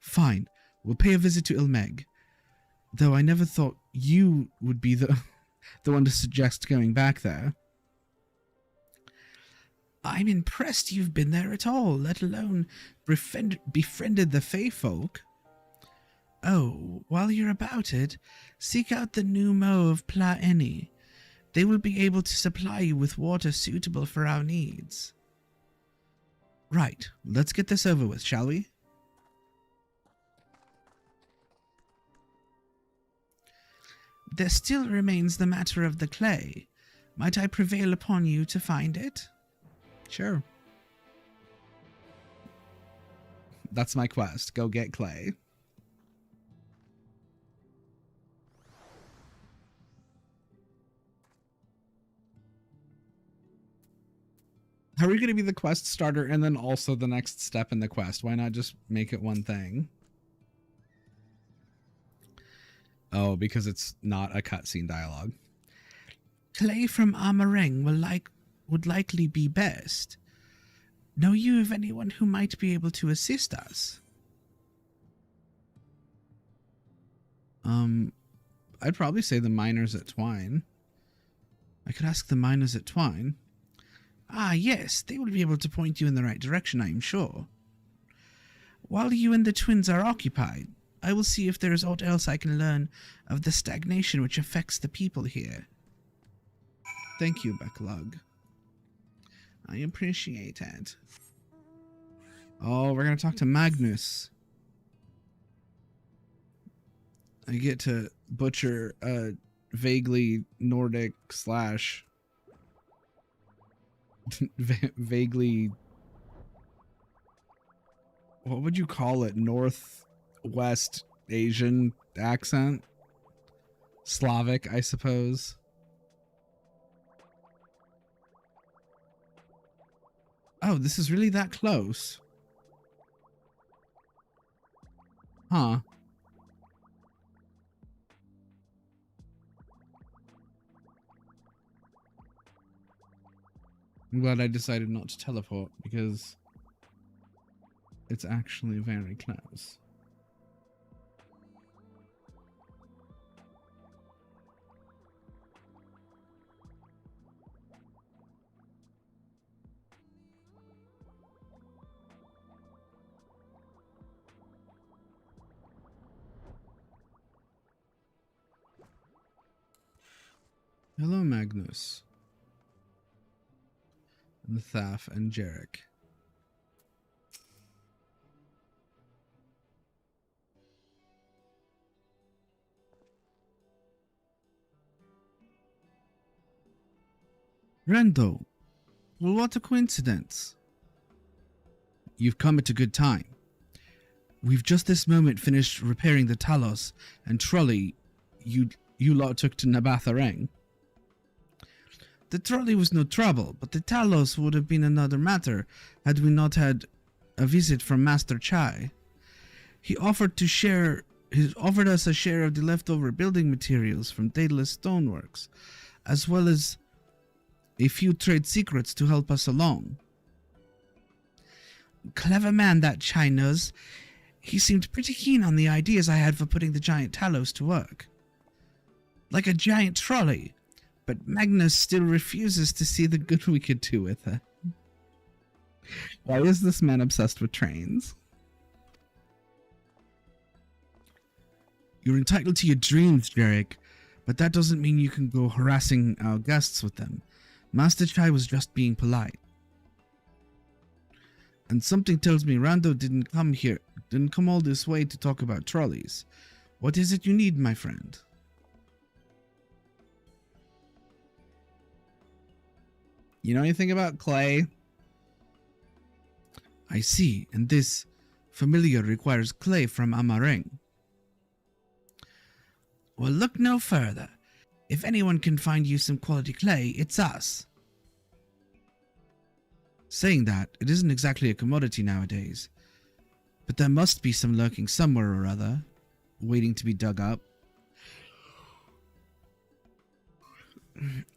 Fine, we'll pay a visit to Ilmeg. Though I never thought you would be the one to suggest going back there. I'm impressed you've been there at all, let alone befriended the Fey folk. Oh, while you're about it, seek out the new Mo of Pla Eni. They will be able to supply you with water suitable for our needs. Right, let's get this over with, shall we? There still remains the matter of the clay. Might I prevail upon you to find it? Sure. That's my quest. Go get clay. How are you going to be the quest starter and then also the next step in the quest? Why not just make it one thing? Oh, because it's not a cutscene dialogue. Clay from Amareng would likely be best. Know you of anyone who might be able to assist us? I'd probably say the miners at Twine. I could ask the miners at Twine. Ah, yes, they will be able to point you in the right direction, I am sure. While you and the twins are occupied, I will see if there is aught else I can learn of the stagnation which affects the people here. Thank you, Becklug. I appreciate it. Oh, we're going to talk to Magnus. I get to butcher a vaguely Nordic slash... vaguely... What would you call it? Northwest Asian accent? Slavic, I suppose. Oh, this is really that close? Huh. I'm glad I decided not to teleport because it's actually very close. Hello, Magnus. And Thaf and Jarek. Rando, well, what a coincidence. You've come at a good time. We've just this moment finished repairing the Talos and trolley you lot took to Nabathareng. The trolley was no trouble, but the Talos would have been another matter had we not had a visit from Master Chai. He offered us a share of the leftover building materials from Daedalus Stoneworks, as well as a few trade secrets to help us along. Clever man that Chai knows. He seemed pretty keen on the ideas I had for putting the giant Talos to work. Like a giant trolley, but Magnus still refuses to see the good we could do with her. Why is this man obsessed with trains? You're entitled to your dreams, Jarek, but that doesn't mean you can go harassing our guests with them. Master Chai was just being polite. And something tells me Rando didn't come all this way to talk about trolleys. What is it you need, my friend? You know anything about clay? I see, and this familiar requires clay from Amareng. Well, look no further. If anyone can find you some quality clay, it's us. Saying that, it isn't exactly a commodity nowadays. But there must be some lurking somewhere or other, waiting to be dug up.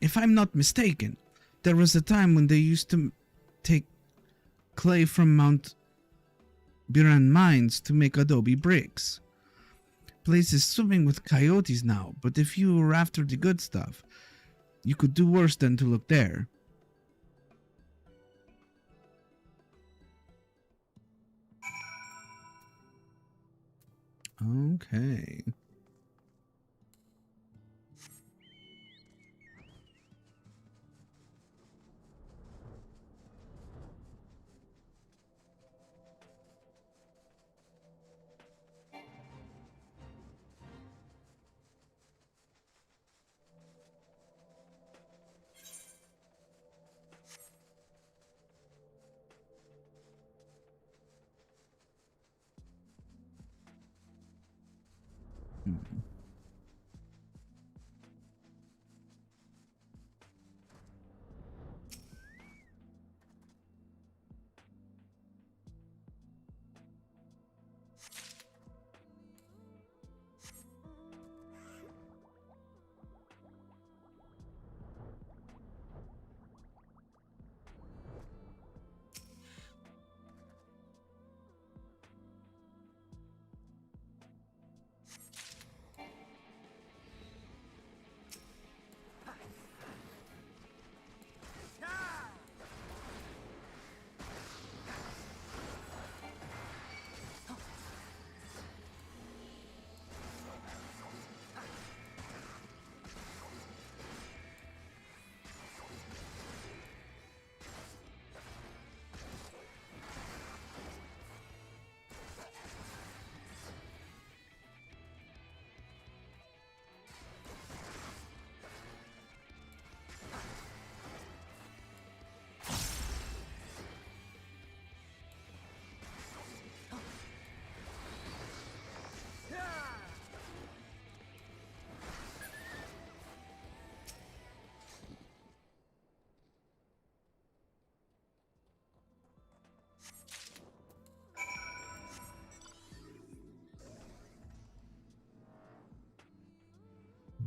If I'm not mistaken, there was a time when they used to take clay from Mount Biran mines to make adobe bricks. Place is swimming with coyotes now, but if you were after the good stuff, you could do worse than to look there. Okay.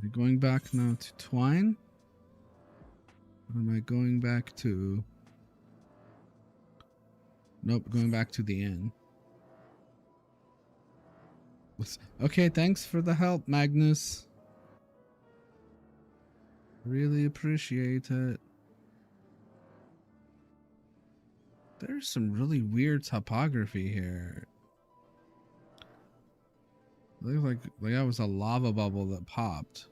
We're going back now to Twine? Or am I going back to... Nope, going back to the inn. Okay, thanks for the help, Magnus. Really appreciate it. There's some really weird topography here. Looks like that was a lava bubble that popped.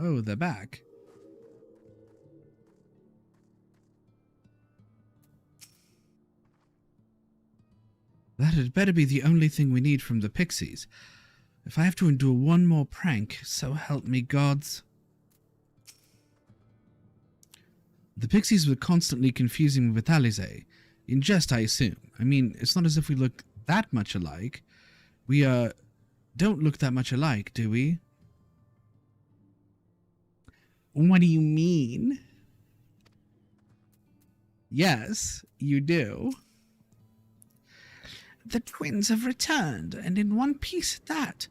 Oh, they're back. That had better be the only thing we need from the pixies. If I have to endure one more prank, so help me gods. The pixies were constantly confusing me with Alize. In jest, I assume. I mean, it's not as if we look that much alike. We, don't look that much alike, do we? What do you mean? Yes, you do. The twins have returned, and in one piece at that.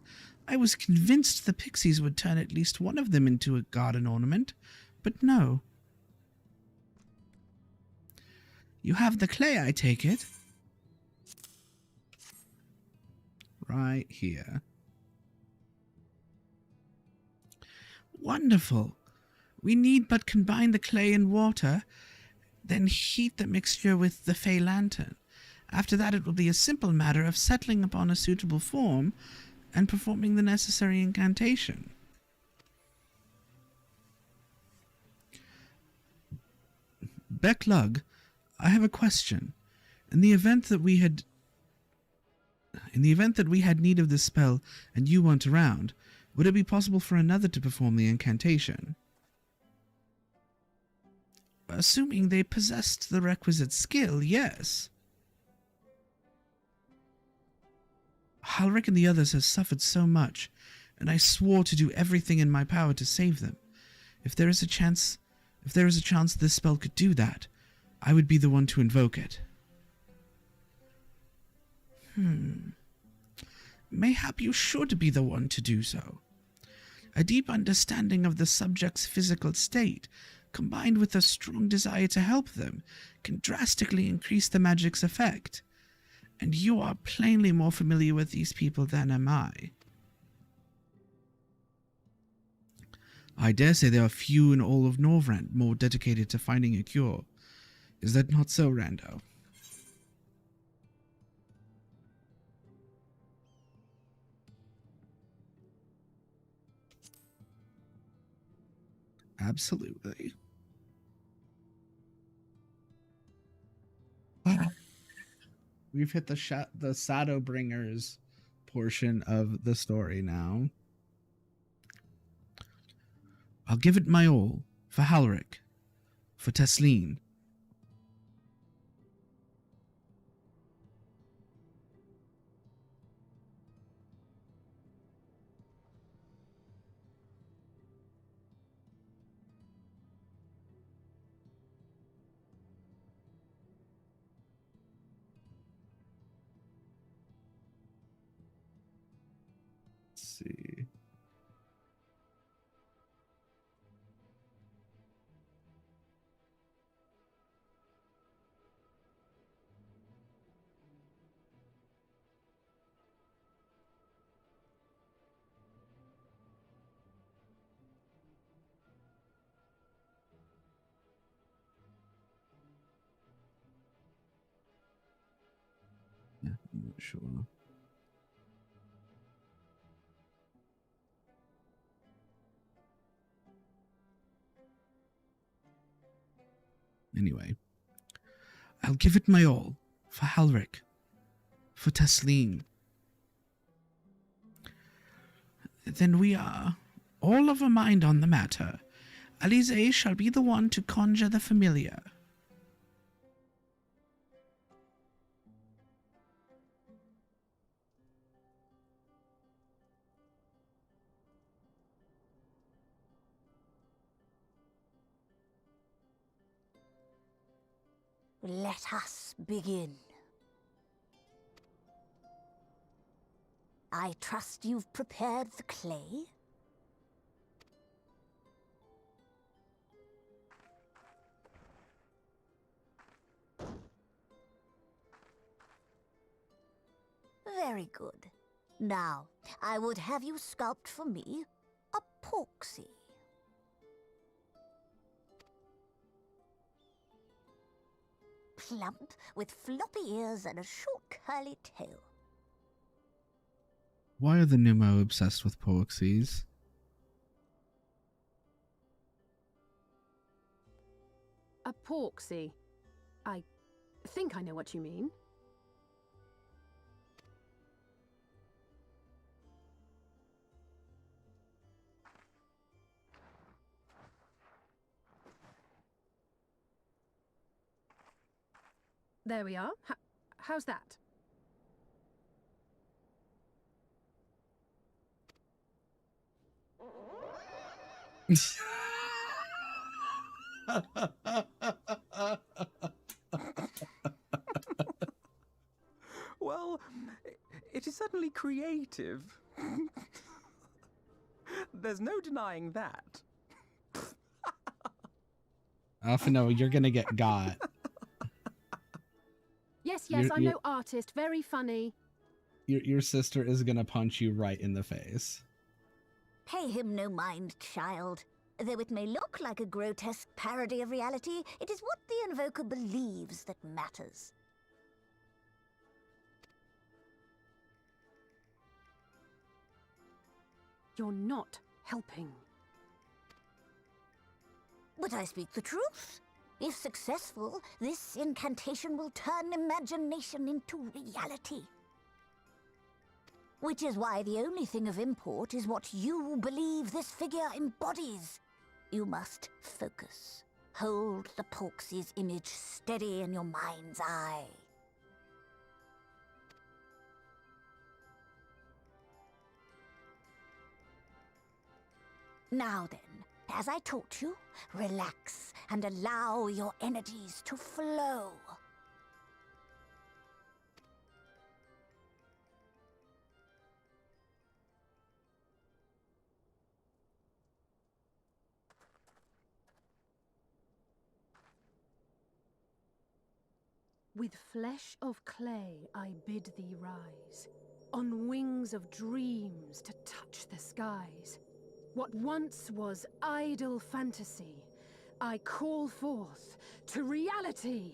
I was convinced the pixies would turn at least one of them into a garden ornament, but no. You have the clay, I take it? Right here. Wonderful. We need but combine the clay and water, then heat the mixture with the Fey Lantern. After that, it will be a simple matter of settling upon a suitable form and performing the necessary incantation. Becklug, I have a question. In the event that we had need of this spell and you weren't around, would it be possible for another to perform the incantation? Assuming they possessed the requisite skill, yes. Halric and the others have suffered so much, and I swore to do everything in my power to save them. If there is a chance this spell could do that, I would be the one to invoke it. Mayhap you should be the one to do so. A deep understanding of the subject's physical state, combined with a strong desire to help them, can drastically increase the magic's effect. And you are plainly more familiar with these people than am I. I dare say there are few in all of Norvrand more dedicated to finding a cure. Is that not so, Rando? Absolutely. We've hit the Shadowbringers portion of the story now. I'll give it my all for Halric, for Tesleen. See. Yeah, I'm not sure. Anyway, I'll give it my all for Halric, for Tesleen. Then we are all of a mind on the matter. Alize shall be the one to conjure the familiar. Let us begin. I trust you've prepared the clay? Very good. Now, I would have you sculpt for me a porksy. Plump, with floppy ears and a short curly tail. Why are the Numo obsessed with Poxies? A porksy. I think I know what you mean. There we are. How's that? Well, it is certainly creative. There's no denying that. No, you're gonna get got. Yes, You're- I'm you're- no artist. Very funny. Your sister is gonna punch you right in the face. Pay him no mind, child. Though it may look like a grotesque parody of reality, it is what the invoker believes that matters. You're not helping. But I speak the truth. If successful, this incantation will turn imagination into reality. Which is why the only thing of import is what you believe this figure embodies. You must focus. Hold the Porksy's image steady in your mind's eye. Now then, as I taught you, relax and allow your energies to flow. With flesh of clay I bid thee rise, on wings of dreams to touch the skies. What once was idle fantasy, I call forth to reality.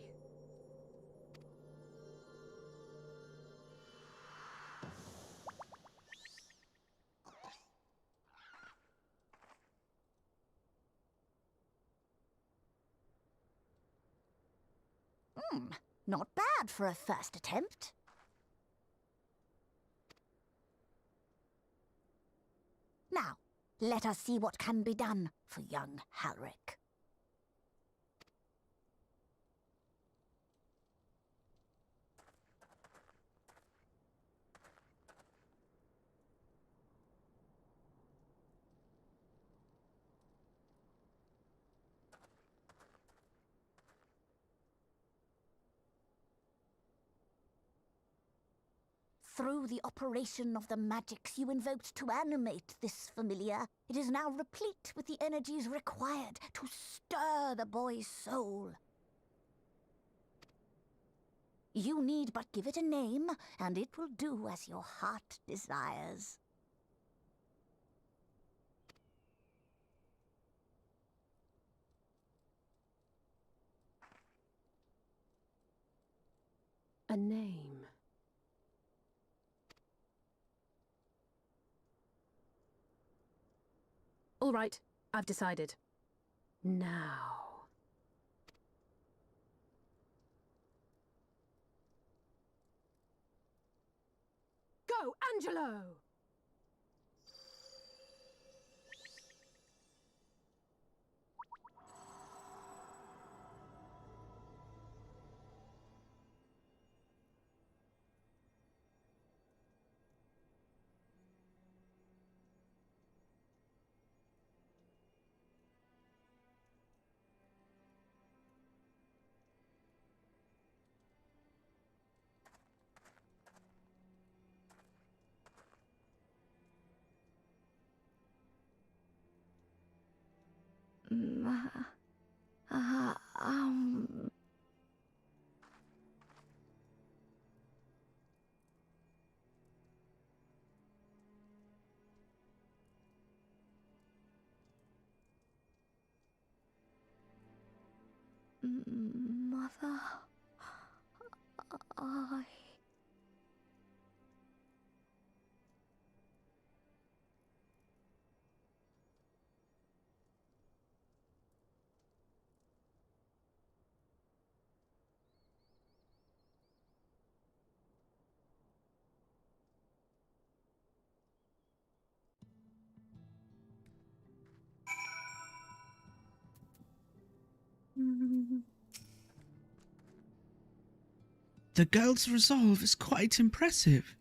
Not bad for a first attempt. Now, let us see what can be done for young Halric. Through the operation of the magics you invoked to animate this familiar, it is now replete with the energies required to stir the boy's soul. You need but give it a name, and it will do as your heart desires. A name. All right, I've decided. Now. Go, Angelo! Mother, I... The girl's resolve is quite impressive.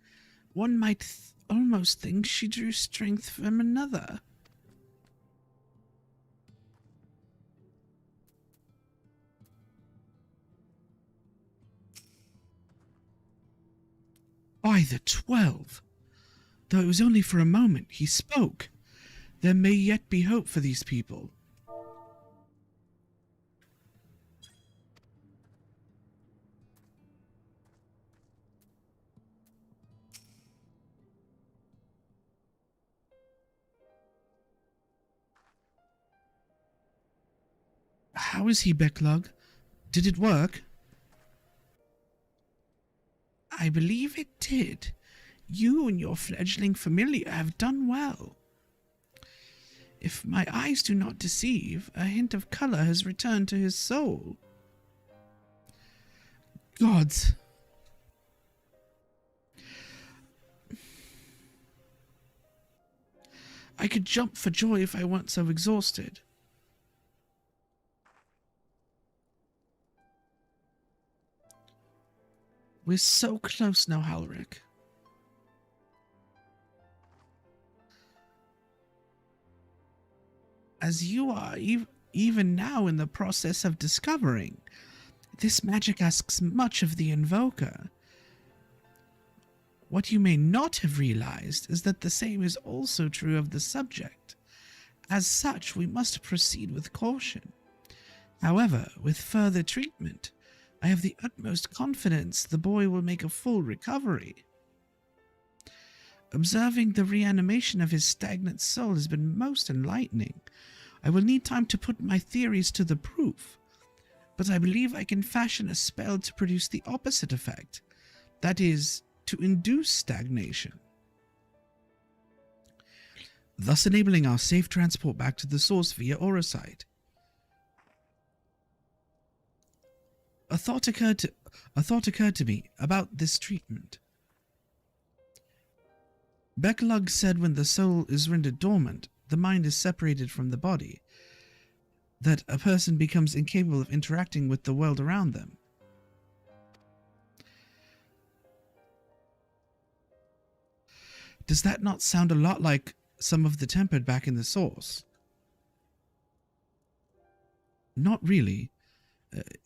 One might almost think she drew strength from another. By the 12! Though it was only for a moment, he spoke. There may yet be hope for these people. How is he, Becklug? Did it work? I believe it did. You and your fledgling familiar have done well. If my eyes do not deceive, a hint of colour has returned to his soul. Gods! I could jump for joy if I weren't so exhausted. We're so close now, Halric. As you are even now in the process of discovering, this magic asks much of the invoker. What you may not have realized is that the same is also true of the subject. As such, we must proceed with caution. However, with further treatment, I have the utmost confidence the boy will make a full recovery. Observing the reanimation of his stagnant soul has been most enlightening. I will need time to put my theories to the proof, but I believe I can fashion a spell to produce the opposite effect. That is, to induce stagnation, thus enabling our safe transport back to the source via Auracite. A thought occurred to me about this treatment. Becklug said when the soul is rendered dormant, the mind is separated from the body, that a person becomes incapable of interacting with the world around them. Does that not sound a lot like some of the tempered back in the source? Not really.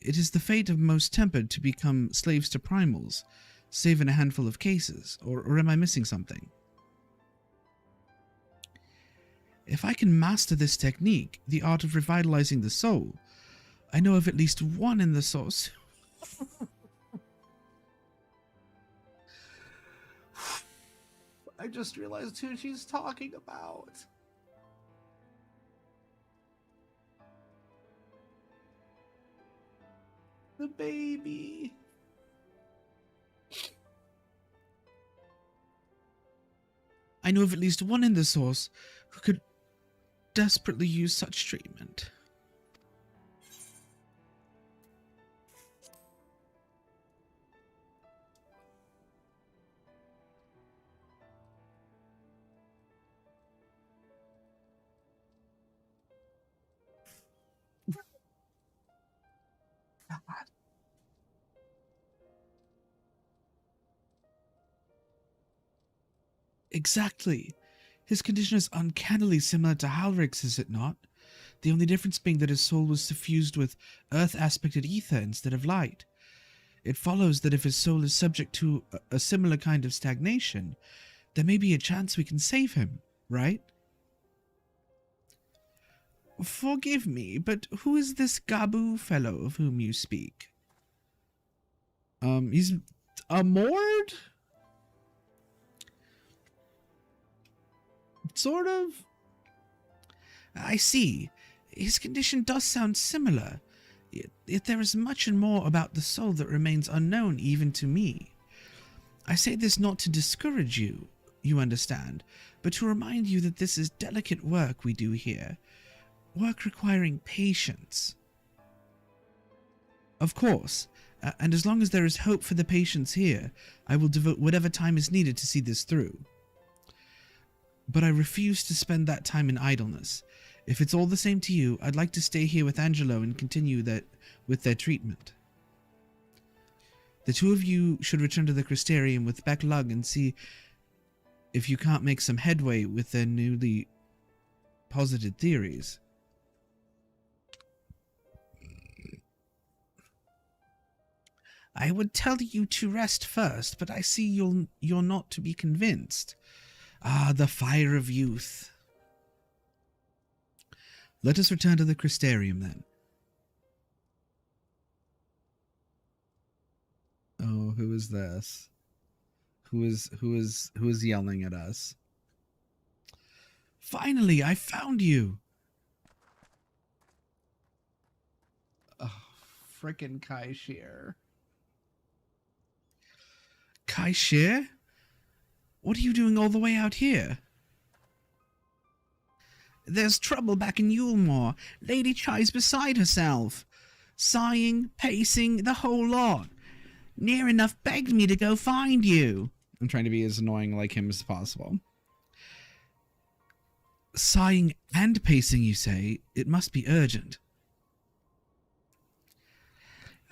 It is the fate of most tempered to become slaves to primals, save in a handful of cases, or am I missing something? If I can master this technique, the art of revitalizing the soul, I know of at least one in the source. I just realized who she's talking about. The baby. I know of at least one in the source who could desperately use such treatment. God. Exactly. His condition is uncannily similar to Halric's, is it not? The only difference being that his soul was suffused with earth-aspected ether instead of light. It follows that if his soul is subject to a similar kind of stagnation, there may be a chance we can save him, right? Forgive me, but who is this Gabu fellow of whom you speak? He's a Mord? Sort of. I see. His condition does sound similar. Yet there is much and more about the soul that remains unknown even to me. I say this not to discourage you, you understand, but to remind you that this is delicate work we do here, work requiring patience. Of course, and as long as there is hope for the patients here, I will devote whatever time is needed to see this through. But I refuse to spend that time in idleness. If it's all the same to you, I'd like to stay here with Angelo and continue with their treatment. The two of you should return to the Crystarium with Beck Lug and see if you can't make some headway with their newly posited theories. I would tell you to rest first, but I see you're not to be convinced. Ah, the fire of youth. Let us return to the Crystarium then. Oh, who is this? Who is yelling at us? Finally, I found you. Oh, frickin' Kai Shear. Kai Shear? What are you doing all the way out here? There's trouble back in Yulmore. Lady Chai's beside herself. Sighing, pacing, the whole lot. Near enough begged me to go find you. I'm trying to be as annoying like him as possible. Sighing and pacing, you say? It must be urgent.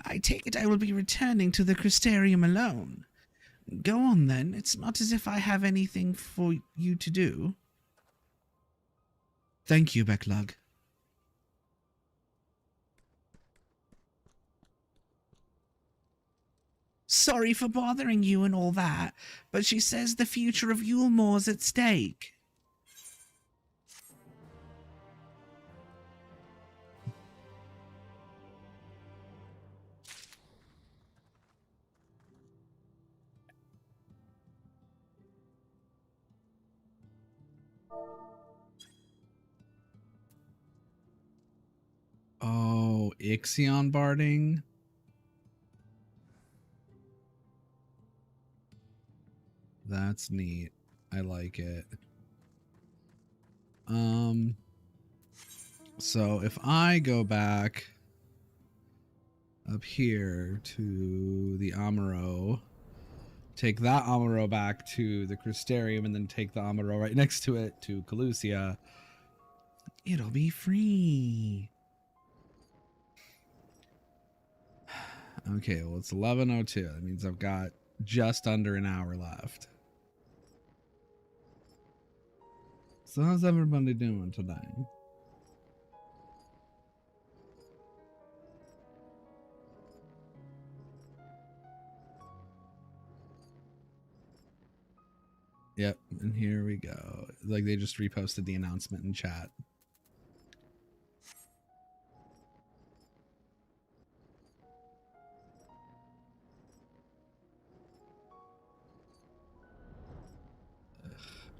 I take it I will be returning to the Crystarium alone. Go on then. It's not as if I have anything for you to do. Thank you, Becklug. Sorry for bothering you and all that, but she says the future of Yulmore's at stake. Oh, Ixion barding? That's neat. I like it. So if I go back up here to the Amuro, take that Amuro back to the Crystarium, and then take the Amuro right next to it to Calusia, it'll be free. Okay, well, it's 11:02. That means I've got just under an hour left. So how's everybody doing today? Yep, and here we go. Like, they just reposted the announcement in chat.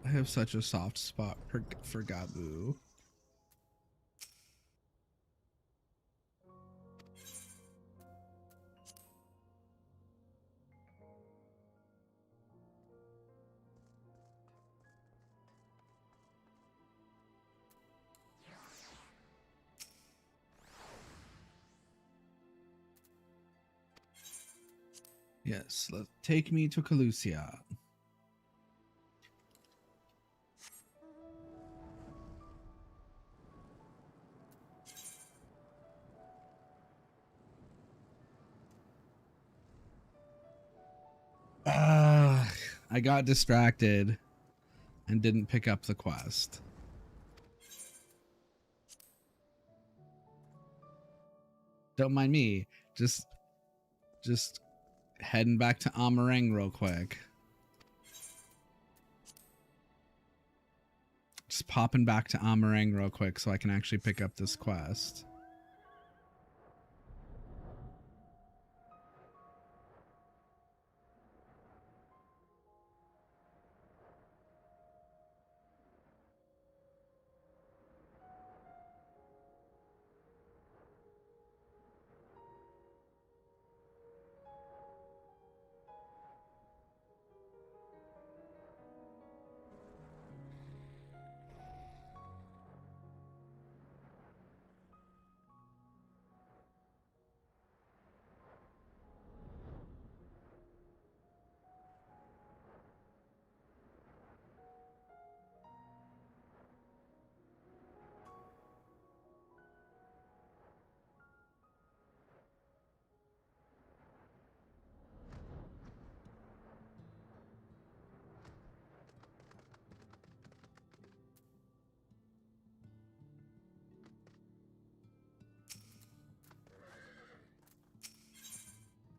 I have such a soft spot for Gabu. Yes, take me to Calusia. I got distracted and didn't pick up the quest. Don't mind me. Just heading back to Amarang real quick. Just popping back to Amarang real quick so I can actually pick up this quest.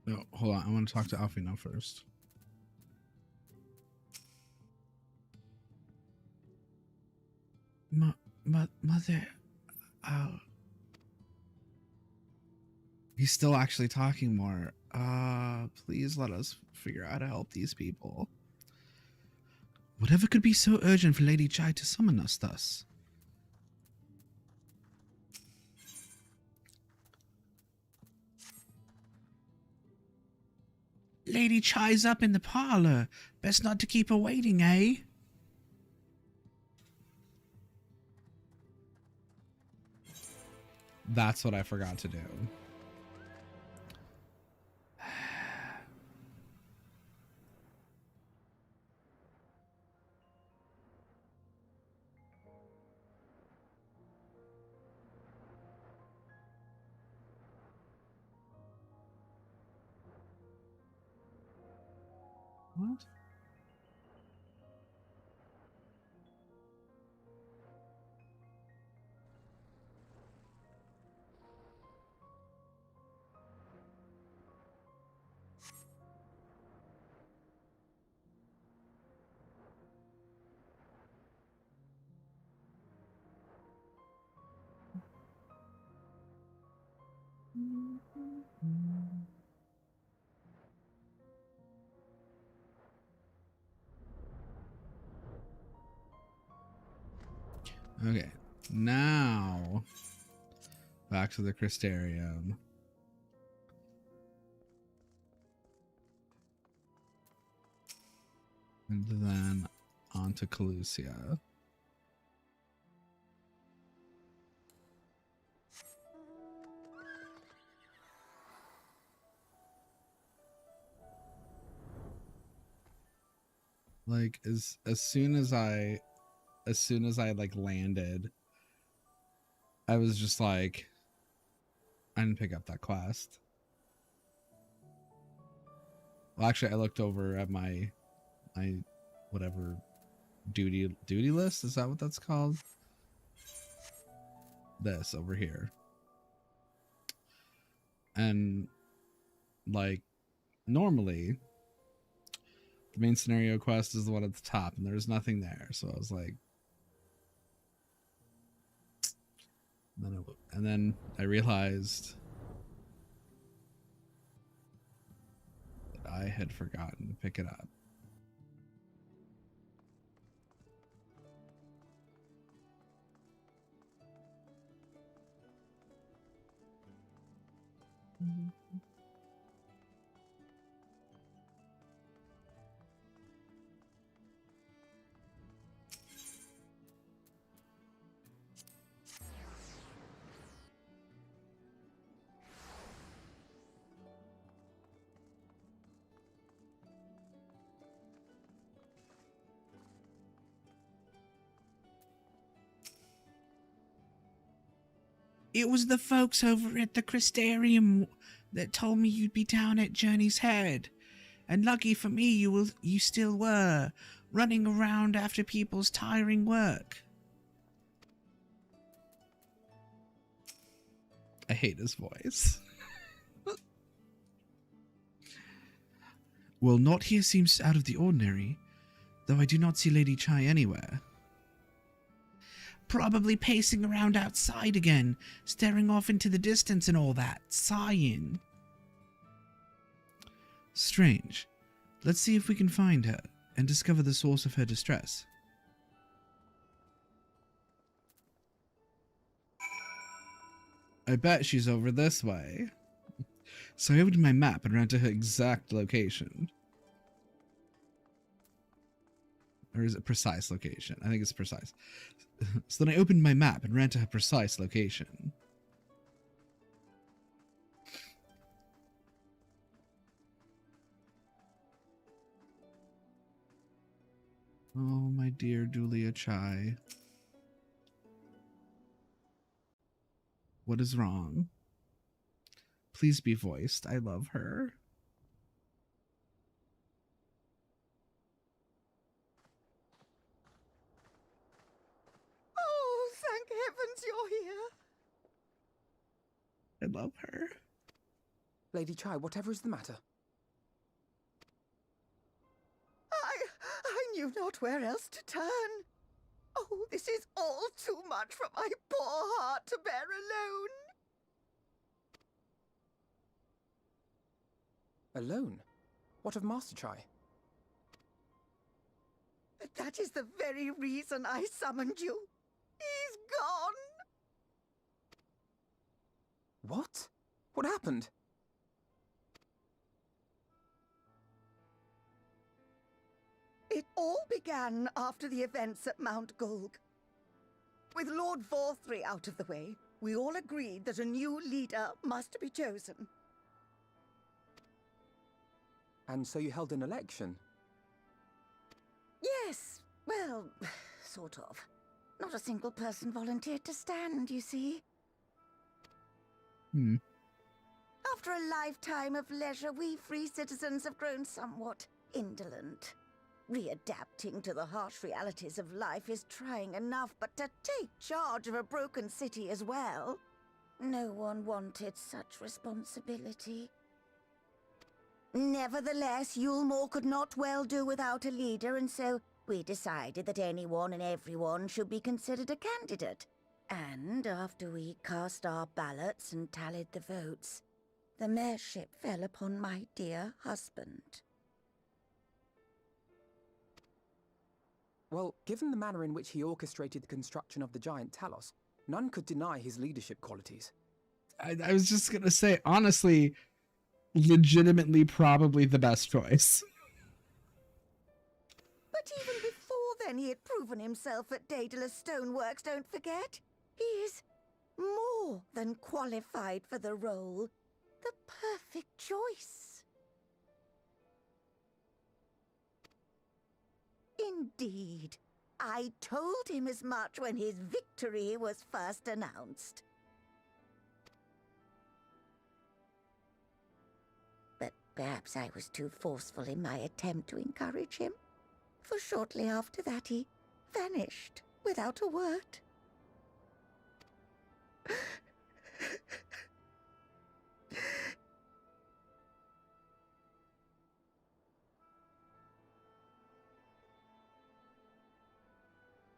No, hold on. I want to talk to Alfina first. Mother, he's still actually talking more. Please let us figure out how to help these people. Whatever could be so urgent for Lady Chai to summon us thus? Lady Chai's up in the parlor. Best not to keep her waiting, eh? That's what I forgot to do. What? Okay, now back to the Crystarium. And then on to Calusia. Like as soon as I like landed, I was just like, I didn't pick up that quest. Well, actually, I looked over at my whatever duty list. Is that what that's called? This over here. And like normally the main scenario quest is the one at the top, and there's nothing there. So I was like, and then I realized that I had forgotten to pick it up. It was the folks over at the Crystarium that told me you'd be down at Journey's Head. And lucky for me, you still were, running around after people's tiring work. I hate his voice. Well, not here seems out of the ordinary, though I do not see Lady Chai anywhere. Probably pacing around outside again, staring off into the distance and all that, sighing. Strange. Let's see if we can find her and discover the source of her distress. I bet she's over this way. So I opened my map and ran to her exact location. Or is it precise location? I think it's precise. So then I opened my map and ran to her precise location. Oh, my dear Julia Chai. What is wrong? Please be voiced. I love her. Oh, thank heavens you're here. I love her. Lady Chai, whatever is the matter? I knew not where else to turn. Oh, this is all too much for my poor heart to bear alone. Alone? What of Master Chai? That is the very reason I summoned you. He's gone. What? What happened? It all began after the events at Mount Gulg. With Lord Vorthry out of the way, we all agreed that a new leader must be chosen. And so you held an election? Yes, well, sort of. Not a single person volunteered to stand, you see. After a lifetime of leisure, we free citizens have grown somewhat indolent. Readapting to the harsh realities of life is trying enough, but to take charge of a broken city as well? No one wanted such responsibility. Nevertheless, Yulmore could not well do without a leader, and so we decided that anyone and everyone should be considered a candidate. And after we cast our ballots and tallied the votes, the mayorship fell upon my dear husband. Well, given the manner in which he orchestrated the construction of the giant Talos, none could deny his leadership qualities. I was just gonna say, honestly, legitimately probably the best choice. But even before then, he had proven himself at Daedalus Stoneworks, don't forget. He is more than qualified for the role. The perfect choice. Indeed. I told him as much when his victory was first announced. But perhaps I was too forceful in my attempt to encourage him. For shortly after that, he vanished without a word.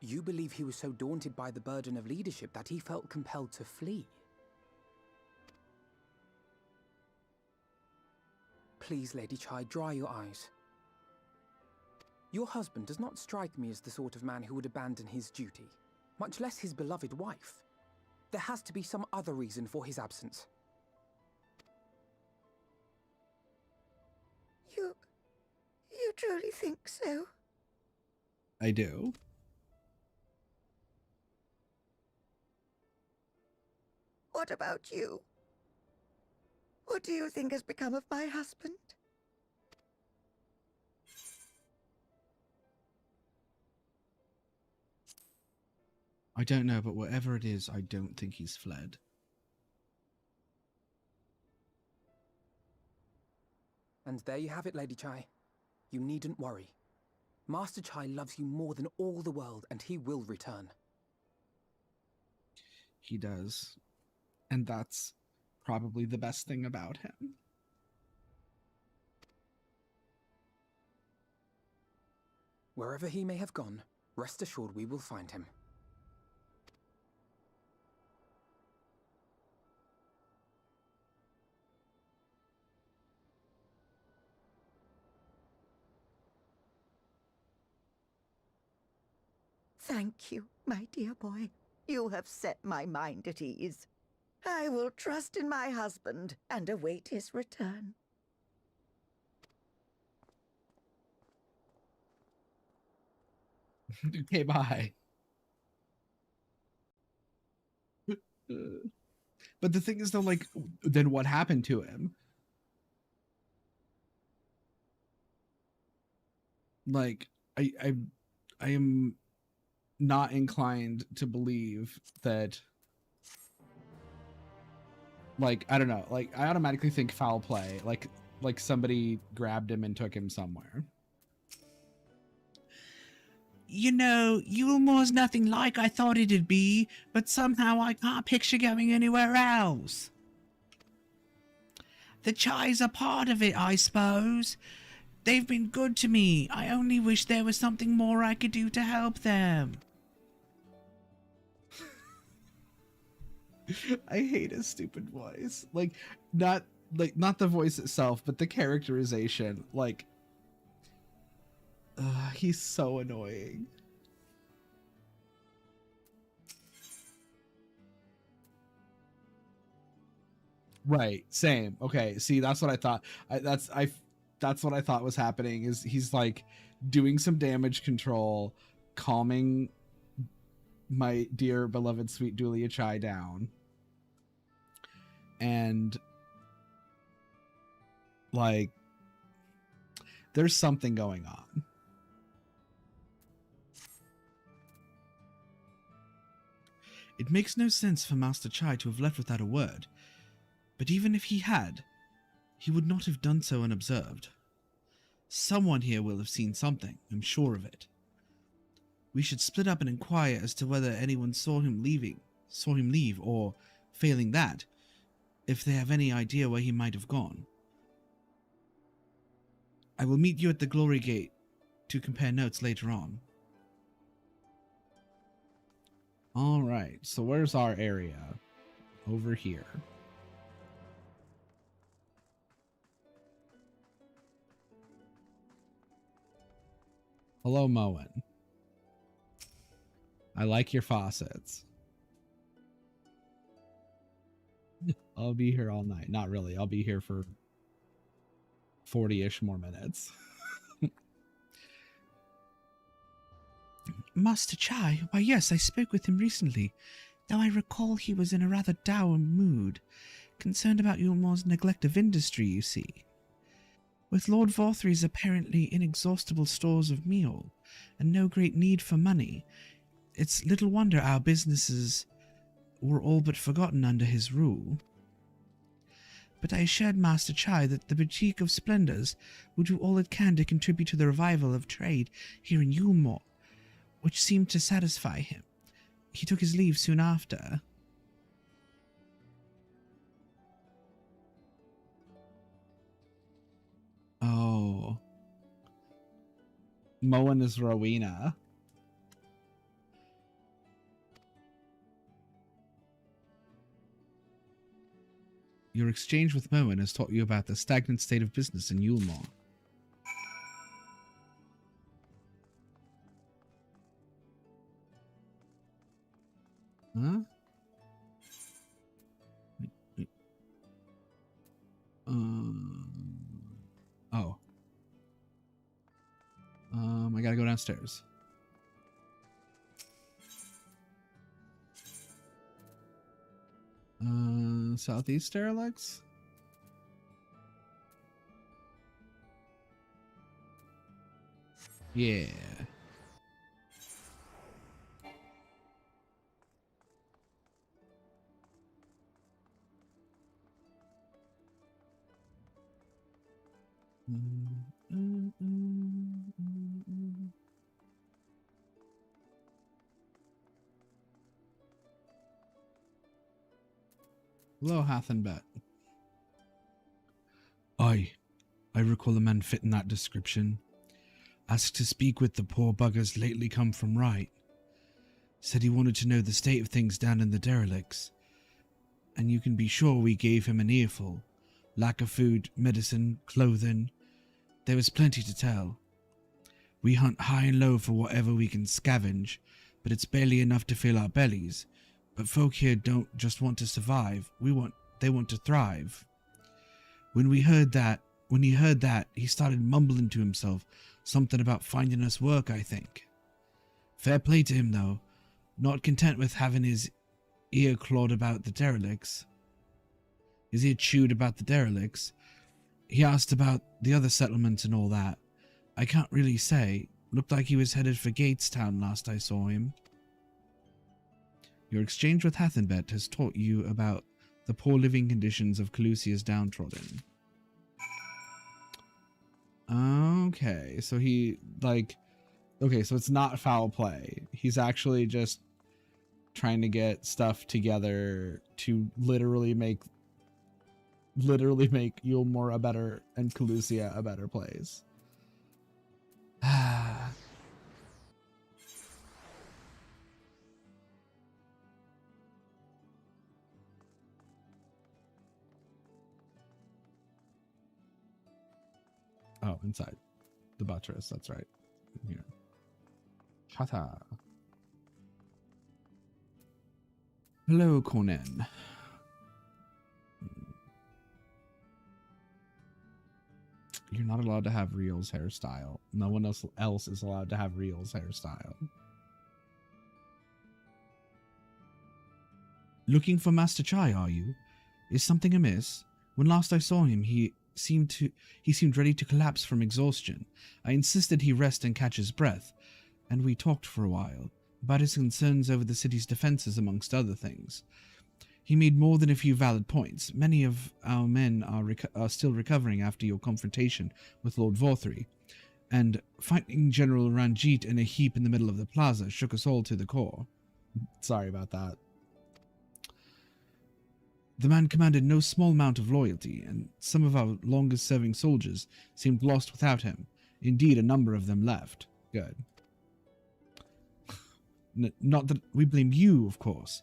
You believe he was so daunted by the burden of leadership that he felt compelled to flee? Please, Lady Chai, dry your eyes. Your husband does not strike me as the sort of man who would abandon his duty, much less his beloved wife. There has to be some other reason for his absence. You truly think so? I do. What about you? What do you think has become of my husband? I don't know, but whatever it is, I don't think he's fled. And there you have it, Lady Chai. You needn't worry. Master Chai loves you more than all the world, and he will return. He does. And that's probably the best thing about him. Wherever he may have gone, rest assured we will find him. Thank you, my dear boy. You have set my mind at ease. I will trust in my husband and await his return. Okay, bye. But the thing is, though, like, then what happened to him? Like, I am not inclined to believe that, like, I don't know, like, I automatically think foul play, like somebody grabbed him and took him somewhere. You know, Yulmore's nothing like I thought it'd be, but somehow I can't picture going anywhere else. The chai's a part of it, I suppose. They've been good to me. I only wish there was something more I could do to help them. I hate his stupid voice. Not the voice itself, but the characterization. He's so annoying. Right, same. Okay, see, that's what I thought. That's what I thought was happening. Is he's like doing some damage control, calming my dear beloved sweet Dulia Chai down, and like there's something going on. It makes no sense for Master Chai to have left without a word. But even if he had, he would not have done so unobserved. Someone here will have seen something, I'm sure of it. We should split up and inquire as to whether anyone saw him leave, or, failing that, if they have any idea where he might have gone. I will meet you at the Glory Gate to compare notes later on. Alright, so where's our area? Over here. Hello, Moen. I like your faucets. I'll be here all night. Not really. I'll be here for 40-ish more minutes. Master Chai? Why, yes, I spoke with him recently, though I recall he was in a rather dour mood, concerned about Yulmore's neglect of industry, you see. With Lord Vorthry's apparently inexhaustible stores of meal, and no great need for money, it's little wonder our businesses were all but forgotten under his rule. But I assured Master Chai that the Boutique of Splendors will do all it can to contribute to the revival of trade here in Yulmore, which seemed to satisfy him. He took his leave soon after. Oh. Moen is Rowena. Your exchange with Moen has taught you about the stagnant state of business in Yulmore. Huh? Oh. I gotta go downstairs. Southeast Derelict? Yeah. Hello, Hathenbet. I recall a man fitting that description. Asked to speak with the poor buggers lately come from right. Said he wanted to know the state of things down in the derelicts. And you can be sure we gave him an earful. Lack of food, medicine, clothing. There was plenty to tell. We hunt high and low for whatever we can scavenge, but it's barely enough to fill our bellies. But folk here don't just want to survive. They want to thrive. When he heard that, he started mumbling to himself something about finding us work, I think. Fair play to him, though. Not content with having his ear clawed about the derelicts. His ear chewed about the derelicts. He asked about the other settlements and all that. I can't really say. Looked like he was headed for Gatestown last I saw him. Your exchange with Hathenbet has taught you about the poor living conditions of Calusia's downtrodden. Okay, so so it's not foul play. He's actually just trying to get stuff together to literally make literally make Yulmore a better and Calusia a better place. Oh, inside the buttress. That's right. In here. Chata. Hello, Conan. You're not allowed to have Riel's hairstyle. No one else is allowed to have Riel's hairstyle. Looking for Master Chai, are you? Is something amiss? When last I saw him, he seemed ready to collapse from exhaustion. I insisted he rest and catch his breath, and we talked for a while, about his concerns over the city's defenses amongst other things. He made more than a few valid points. Many of our men are still recovering after your confrontation with Lord Vorthry, and finding General Ranjit in a heap in the middle of the plaza shook us all to the core. Sorry about that. The man commanded no small amount of loyalty, and some of our longest-serving soldiers seemed lost without him. Indeed, a number of them left. Good. Not that we blame you, of course.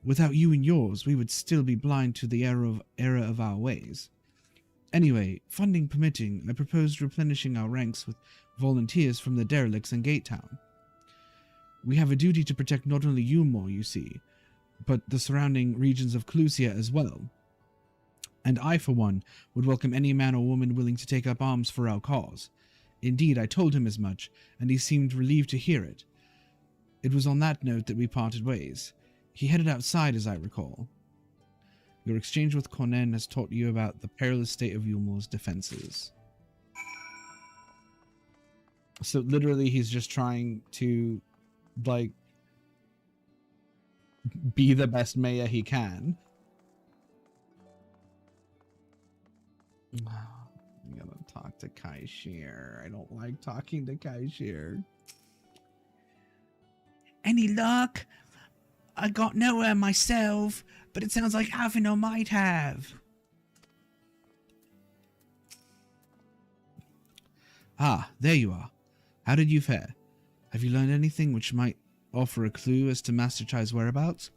Without you and yours, we would still be blind to the error of our ways. Anyway, funding permitting, I proposed replenishing our ranks with volunteers from the derelicts in Gate Town. We have a duty to protect not only Yulmore, you see, but the surrounding regions of Clusia as well. And I, for one, would welcome any man or woman willing to take up arms for our cause. Indeed, I told him as much, and he seemed relieved to hear it. It was on that note that we parted ways. He headed outside, as I recall. Your exchange with Conan has taught you about the perilous state of Yulmore's defenses. So literally he's just trying to, like, be the best Maya he can. I'm gonna talk to Kaishir. I don't like talking to Kaishir. Any luck? I got nowhere myself, but it sounds like Avenor might have. Ah, there you are. How did you fare? Have you learned anything which might offer a clue as to Master Chai's whereabouts?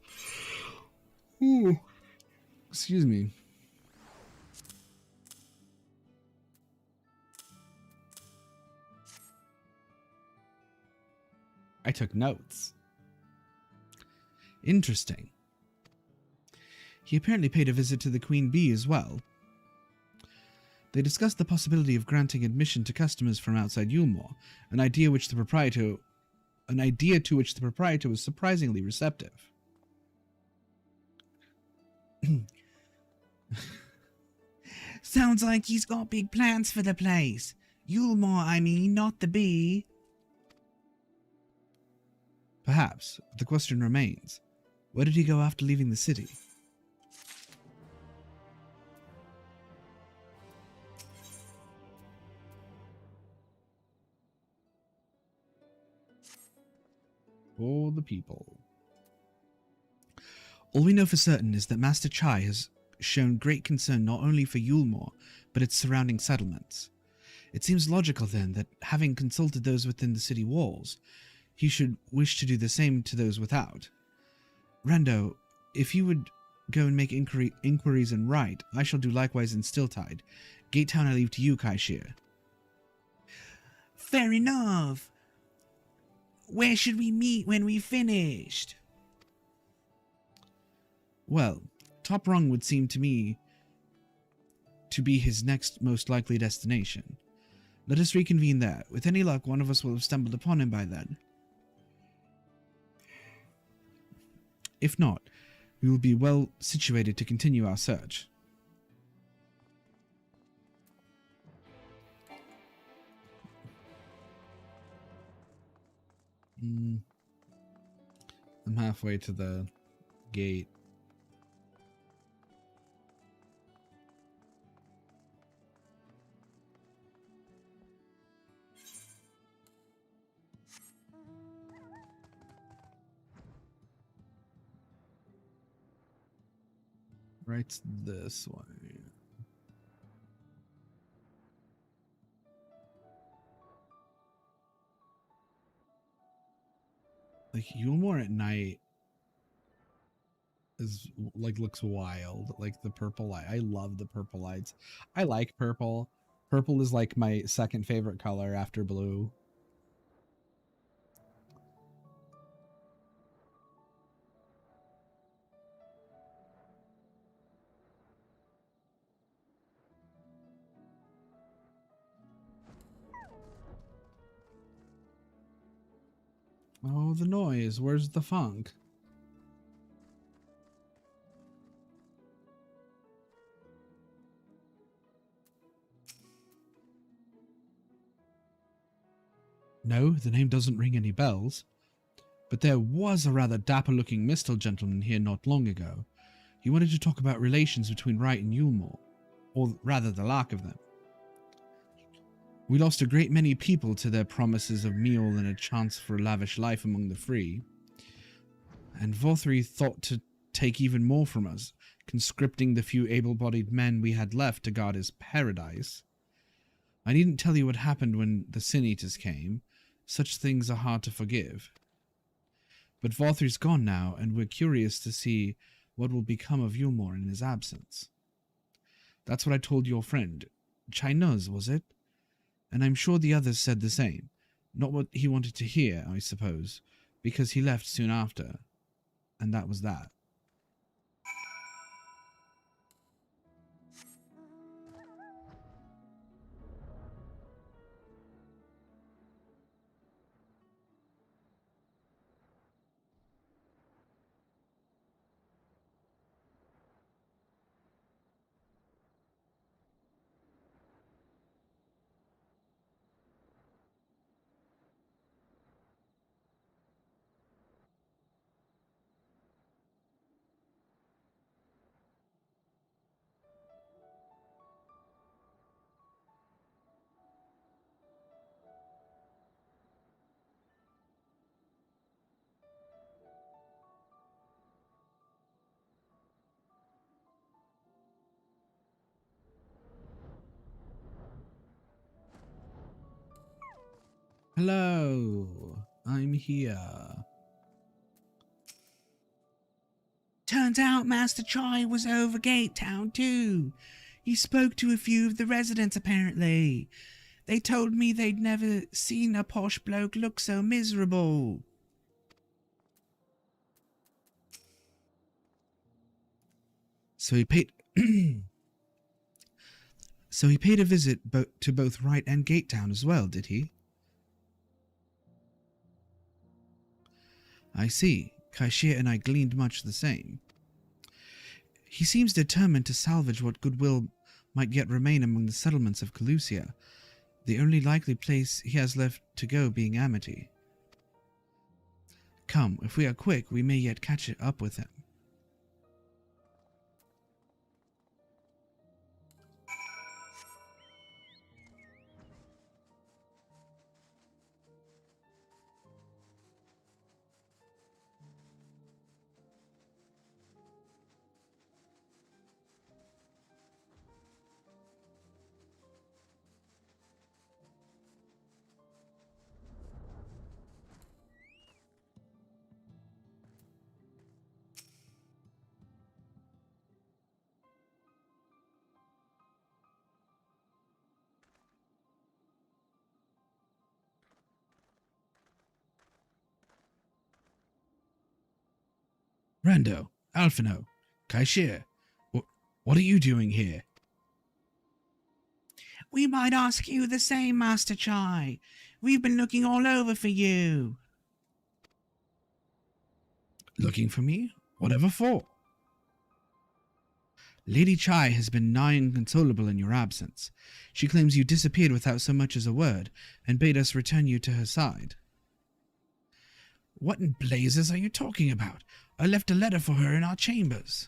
Ooh. Excuse me. I took notes. Interesting. He apparently paid a visit to the Queen Bee as well. They discussed the possibility of granting admission to customers from outside Yulmore, an idea to which the proprietor was surprisingly receptive. Sounds like he's got big plans for the place. Yulmore, I mean, not the bee. Perhaps, but the question remains. Where did he go after leaving the city? For the people. All we know for certain is that Master Chai has shown great concern not only for Yulmore, but its surrounding settlements. It seems logical then that, having consulted those within the city walls, he should wish to do the same to those without. Rando, if you would go and make inquiries and write, I shall do likewise in Stilltide. Gate Town I leave to you, Kaishir. Fair enough. Where should we meet when we've finished? Well, Top Rung would seem to me to be his next most likely destination. Let us reconvene there. With any luck, one of us will have stumbled upon him by then. If not, we will be well situated to continue our search. I'm halfway to the gate. Right this way. Like, Yulmore at night is like looks wild. Like the purple light. I love the purple lights. I like purple. Purple is like my second favorite color after blue. Oh, the noise. Where's the funk? No, the name doesn't ring any bells. But there was a rather dapper-looking Mistel gentleman here not long ago. He wanted to talk about relations between Wright and Yulmore, or rather the lack of them. We lost a great many people to their promises of meal and a chance for a lavish life among the free. And Vothri thought to take even more from us, conscripting the few able-bodied men we had left to guard his paradise. I needn't tell you what happened when the Sin Eaters came. Such things are hard to forgive. But Vothri's gone now, and we're curious to see what will become of Yulmore in his absence. That's what I told your friend. Chinuz, was it? And I'm sure the others said the same. Not what he wanted to hear, I suppose, because he left soon after. And that was that. Hello, I'm here. Turns out Master Chai was over Gate Town too. He spoke to a few of the residents apparently. They told me they'd never seen a posh bloke look so miserable. So he paid So he paid a visit to both Wright and Gate Town as well, did he? I see. Kaishir and I gleaned much the same. He seems determined to salvage what goodwill might yet remain among the settlements of Calusia, the only likely place he has left to go being Amity. Come, if we are quick, we may yet catch it up with him. Rando, Alphino, Kaishir, what are you doing here? We might ask you the same, Master Chai. We've been looking all over for you. Looking for me? Whatever for? Lady Chai has been nigh inconsolable in your absence. She claims you disappeared without so much as a word, and bade us return you to her side. What in blazes are you talking about? I left a letter for her in our chambers.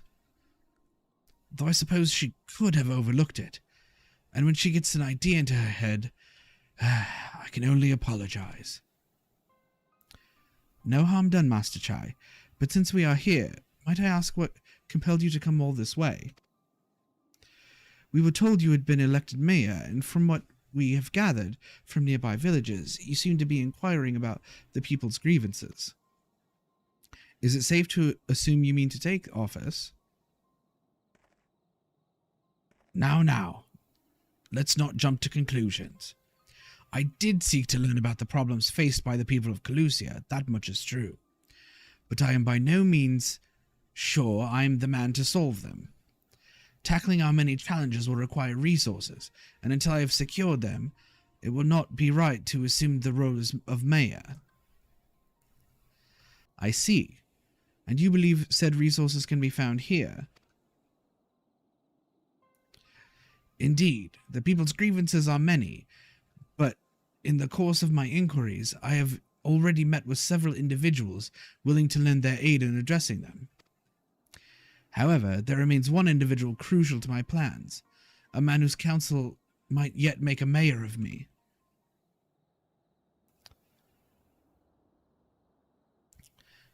Though I suppose she could have overlooked it. And when she gets an idea into her head, I can only apologize. No harm done, Master Chai. But since we are here, might I ask what compelled you to come all this way? We were told you had been elected mayor, and from what we have gathered from nearby villages, you seem to be inquiring about the people's grievances. Is it safe to assume you mean to take office? Now. Let's not jump to conclusions. I did seek to learn about the problems faced by the people of Calusia, that much is true. But I am by no means sure I am the man to solve them. Tackling our many challenges will require resources, and until I have secured them, it will not be right to assume the role of mayor. I see. And you believe said resources can be found here? Indeed, the people's grievances are many, but in the course of my inquiries, I have already met with several individuals willing to lend their aid in addressing them. However, there remains one individual crucial to my plans, a man whose counsel might yet make a mayor of me.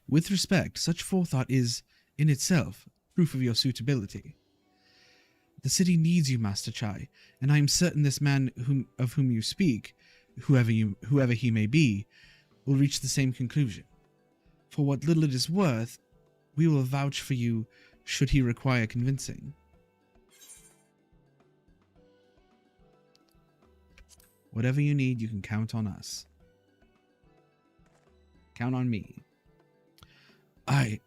With respect, such forethought is, in itself, proof of your suitability. The city needs you, Master Chai, and I am certain this man of whom you speak, whoever he may be, will reach the same conclusion. For what little it is worth, we will vouch for you should he require convincing. Whatever you need, you can count on us. Count on me. I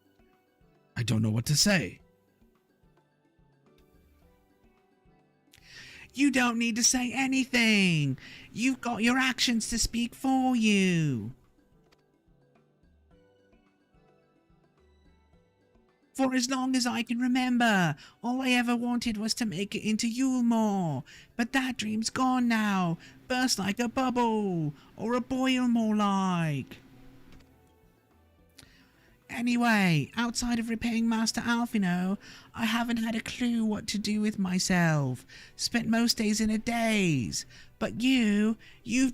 don't know what to say. You don't need to say anything. You've got your actions to speak for you. For as long as I can remember, all I ever wanted was to make it into Yulmore. But that dream's gone now. Burst like a bubble. Or a boil more like. Anyway, outside of repaying Master Alphino, I haven't had a clue what to do with myself. Spent most days in a daze. But you've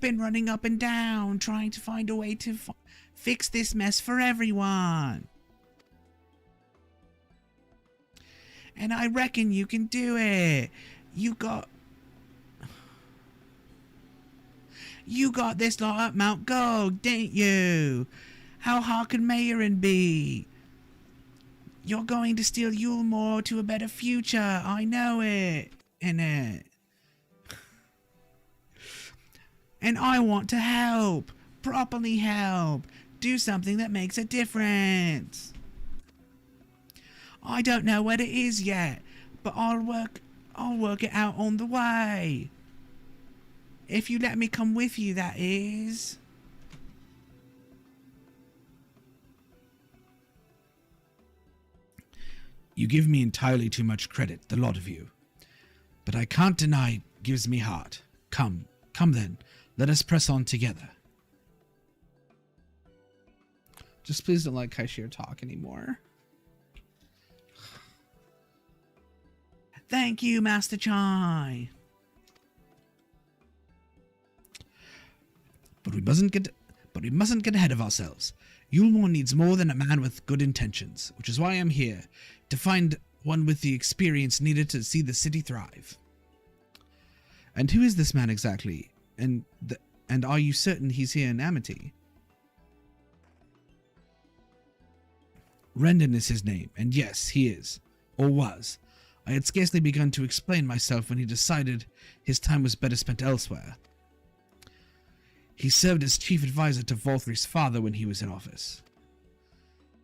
been running up and down, trying to find a way to fix this mess for everyone. And I reckon you can do it. You got this lot up Mount Gold, didn't you? How hard can Mayorin be? You're going to steal Yulmore to a better future. I know it, innit? And I want to help. Properly help. Do something that makes a difference. I don't know what it is yet, but I'll work it out on the way. If you let me come with you, that is. You give me entirely too much credit, the lot of you. But I can't deny it gives me heart. Come then, let us press on together. Just please don't let Kaishir talk anymore. Thank you, Master Chai. But we mustn't get ahead of ourselves. Yulmore needs more than a man with good intentions, which is why I'm here, to find one with the experience needed to see the city thrive. And who is this man exactly? And are you certain he's here in Amity? Rendon is his name, and yes, he is, or was. I had scarcely begun to explain myself when he decided his time was better spent elsewhere. He served as chief advisor to Volthry's father when he was in office.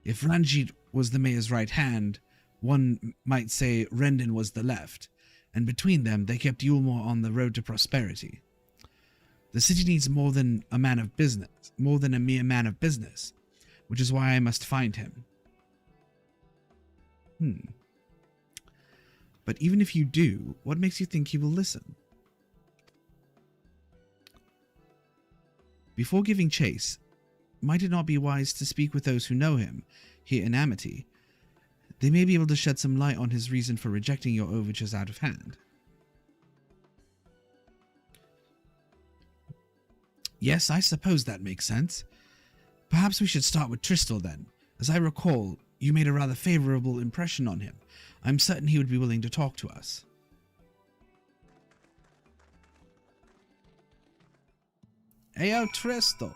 If Ranjit was the mayor's right hand, one might say Rendon was the left, and between them they kept Yulmore on the road to prosperity. The city needs more than a man of business, more than a mere man of business, which is why I must find him. But even if you do, what makes you think he will listen? Before giving chase, might it not be wise to speak with those who know him, here in Amity? They may be able to shed some light on his reason for rejecting your overtures out of hand. Yes, I suppose that makes sense. Perhaps we should start with Tristal then. As I recall, you made a rather favorable impression on him. I'm certain he would be willing to talk to us. Ayo, Tristal.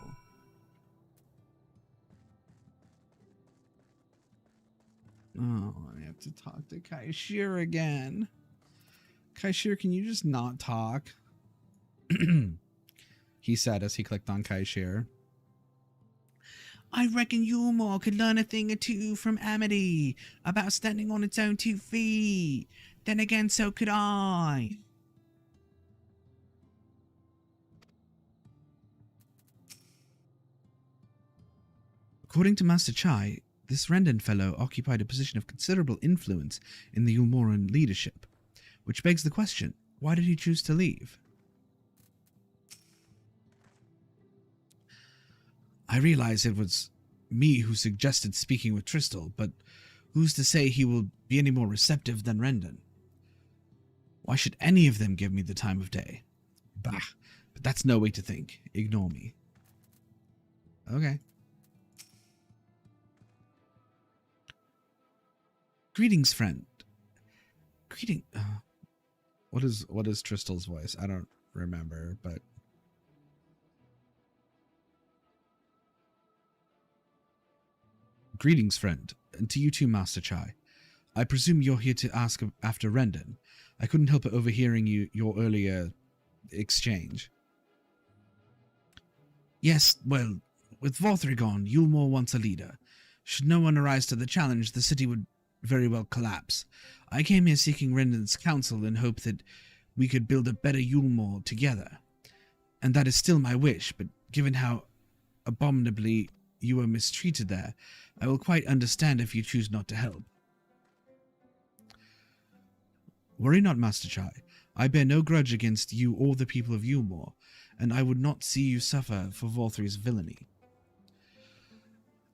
Oh, I have to talk to Kaishir again. Kaishir, can you just not talk? He said as he clicked on Kaishir. I reckon Yulmore could learn a thing or two from Amity about standing on its own 2 feet. Then again, so could I. According to Master Chai, this Rendon fellow occupied a position of considerable influence in the Yulmoran leadership, which begs the question, why did he choose to leave? I realize it was me who suggested speaking with Tristal, but who's to say he will be any more receptive than Rendon? Why should any of them give me the time of day? Bah, but that's no way to think. Ignore me. Okay. Greetings, friend. Greeting. What is Tristal's voice? I don't remember, but greetings, friend, and to you too, Master Chai. I presume you're here to ask after Rendon. I couldn't help but overhearing your earlier exchange. Yes, well, with Vorthri gone, Yulmore wants a leader. Should no one arise to the challenge, the city would very well collapse. I came here seeking Rendon's counsel in hope that we could build a better Yulmore together. And that is still my wish, but given how abominably you were mistreated there, I will quite understand if you choose not to help. Worry not, Master Chai. I bear no grudge against you or the people of Yulmore, and I would not see you suffer for Vorthri's villainy.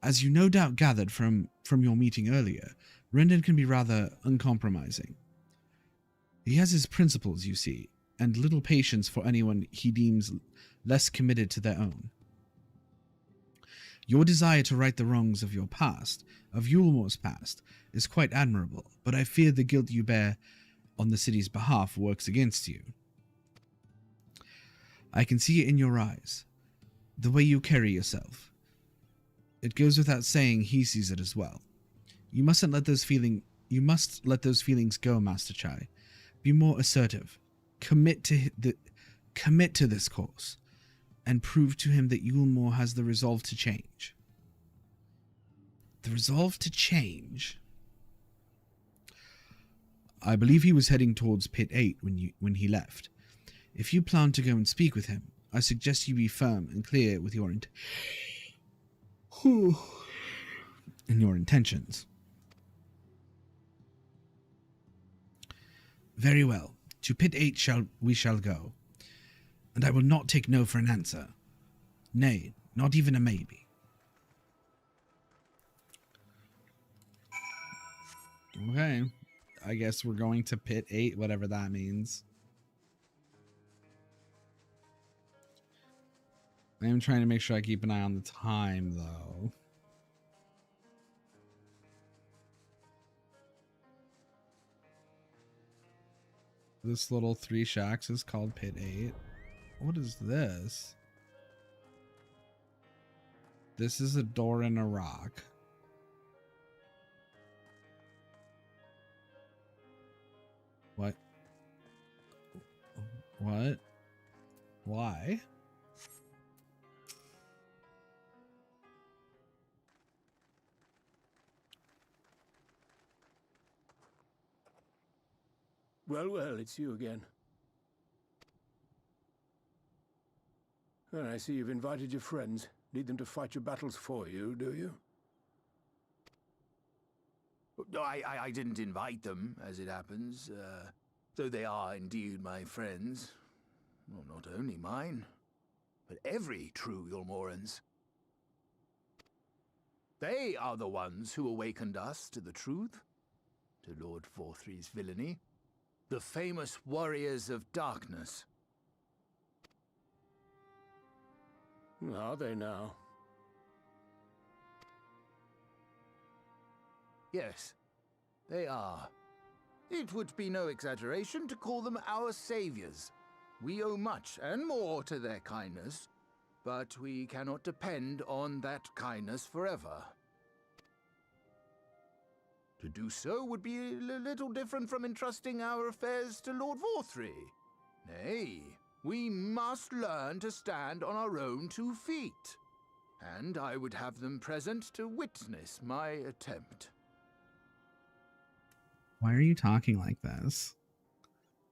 As you no doubt gathered from your meeting earlier, Rendon can be rather uncompromising. He has his principles, you see, and little patience for anyone he deems less committed to their own. Your desire to right the wrongs of your past, of Yulmore's past, is quite admirable, but I fear the guilt you bear on the city's behalf works against you. I can see it in your eyes, the way you carry yourself. It goes without saying he sees it as well. You must let those feelings go, Master Chai. Be more assertive. Commit to this course, and prove to him that Yulmore has the resolve to change. The resolve to change? I believe he was heading towards Pit 8 when he left. If you plan to go and speak with him, I suggest you be firm and clear with your intentions. Very well. To Pit 8 we shall go, and I will not take no for an answer. Nay, not even a maybe. Okay. I guess we're going to Pit 8, whatever that means. I am trying to make sure I keep an eye on the time, though. This little 3 shacks is called Pit 8. What is this? This is a door in a rock. What? What? Why? Well, well, it's you again. Well, I see you've invited your friends. Need them to fight your battles for you, do you? No, I didn't invite them, as it happens, though they are indeed my friends. Well, not only mine, but every true Yulmoran's. They are the ones who awakened us to the truth, to Lord Vorthri's villainy, the famous warriors of darkness. Are they now? Yes, they are. It would be no exaggeration to call them our saviors. We owe much and more to their kindness, but we cannot depend on that kindness forever. To do so would be a little different from entrusting our affairs to Lord Vorthry. Nay, we must learn to stand on our own 2 feet. And I would have them present to witness my attempt. Why are you talking like this?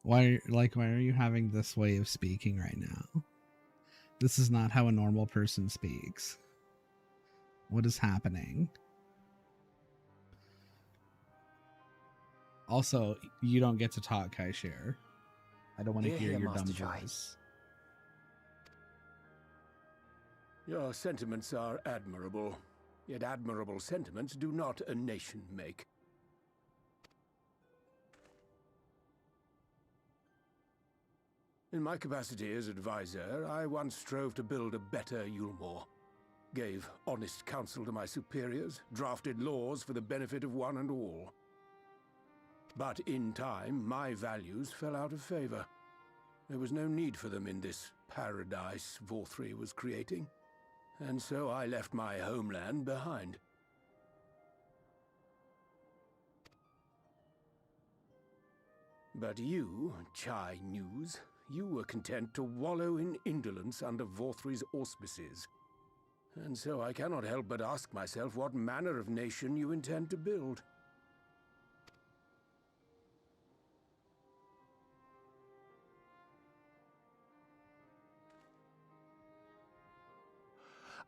Why are you having this way of speaking right now? This is not how a normal person speaks. What is happening? Also, you don't get to talk, Kaishir. I don't want to hear your dumb voice. Your sentiments are admirable, yet admirable sentiments do not a nation make. In my capacity as advisor, I once strove to build a better Yulmore. Gave honest counsel to my superiors, drafted laws for the benefit of one and all. But in time, my values fell out of favor. There was no need for them in this paradise Vorthry was creating. And so I left my homeland behind. But you, Chai News, you were content to wallow in indolence under Vorthry's auspices. And so I cannot help but ask myself what manner of nation you intend to build.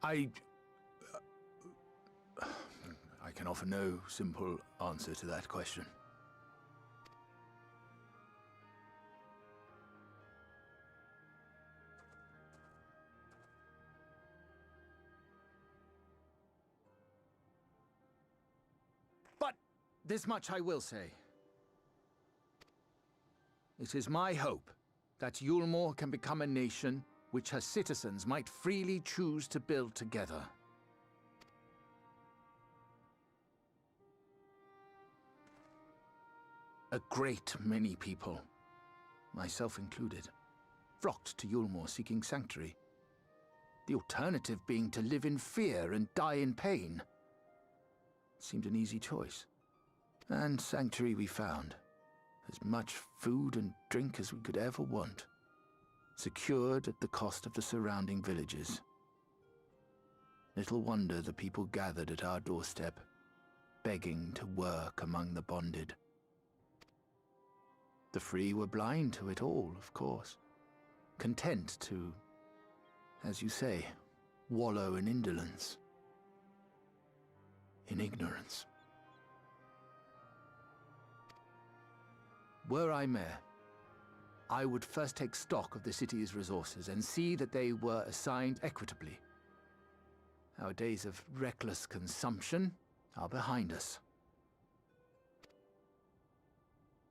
I can offer no simple answer to that question. But this much I will say. It is my hope that Yulmore can become a nation which her citizens might freely choose to build together. A great many people, myself included, flocked to Yulmore seeking sanctuary. The alternative being to live in fear and die in pain. It seemed an easy choice. And sanctuary we found. As much food and drink as we could ever want. Secured at the cost of the surrounding villages. Little wonder the people gathered at our doorstep, begging to work among the bonded. The free were blind to it all, of course, content to, as you say, wallow in indolence, in ignorance. Were I mayor, I would first take stock of the city's resources and see that they were assigned equitably. Our days of reckless consumption are behind us.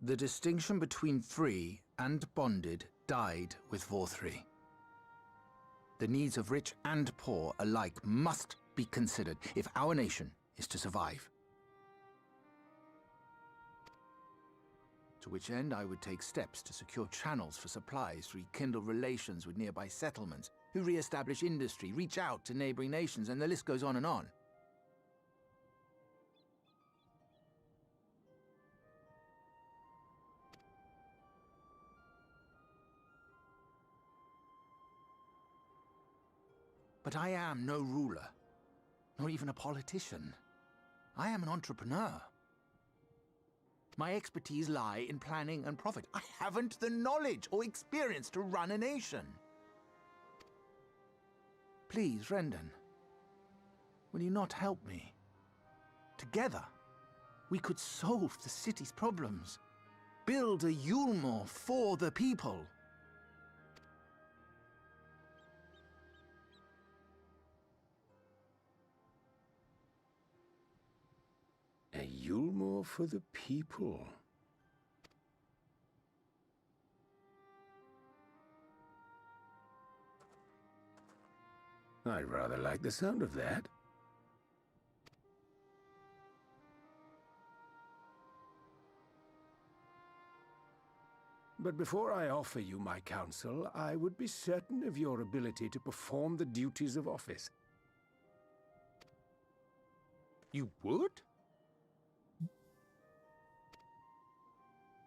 The distinction between free and bonded died with Vorthry. The needs of rich and poor alike must be considered if our nation is to survive. To which end I would take steps to secure channels for supplies, rekindle relations with nearby settlements, who re-establish industry, reach out to neighboring nations, and the list goes on and on. But I am no ruler, nor even a politician. I am an entrepreneur. My expertise lie in planning and profit. I haven't the knowledge or experience to run a nation. Please, Rendon, will you not help me? Together, we could solve the city's problems. Build a Yulmore for the people. A Yulmore for the people. I rather like the sound of that. But before I offer you my counsel, I would be certain of your ability to perform the duties of office. You would?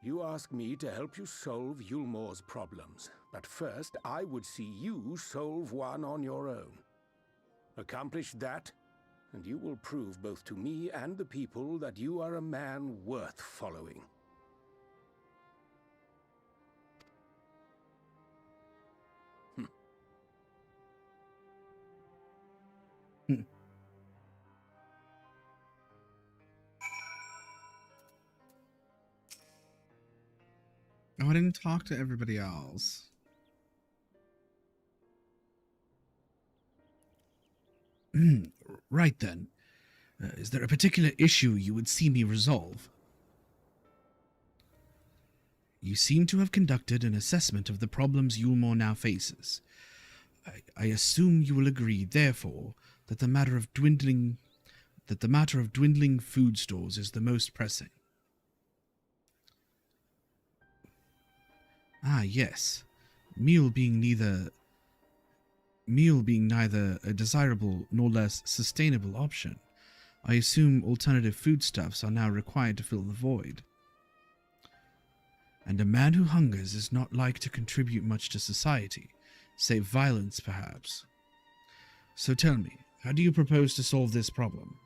You ask me to help you solve Yulmore's problems, but first I would see you solve one on your own. Accomplish that, and you will prove both to me and the people that you are a man worth following. Oh, I didn't talk to everybody else. Right then. Is there a particular issue you would see me resolve? You seem to have conducted an assessment of the problems Yulmore now faces. I assume you will agree, therefore, that the matter of dwindling food stores is the most pressing. Ah, yes. Meal being neither a desirable nor less sustainable option, I assume alternative foodstuffs are now required to fill the void. And a man who hungers is not like to contribute much to society, save violence perhaps. So tell me, how do you propose to solve this problem?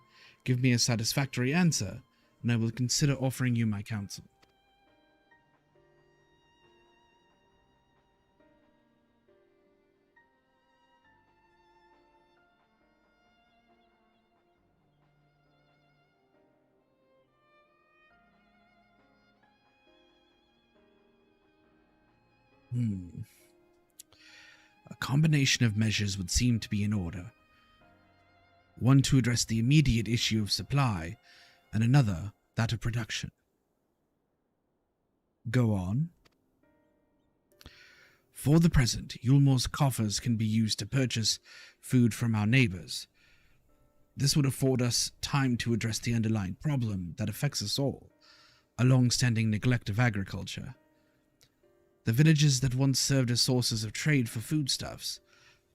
Give me a satisfactory answer, and I will consider offering you my counsel. A combination of measures would seem to be in order. One to address the immediate issue of supply, and another that of production. Go on. For the present, Yulmore's coffers can be used to purchase food from our neighbors. This would afford us time to address the underlying problem that affects us all, a long-standing neglect of agriculture. The villages that once served as sources of trade for foodstuffs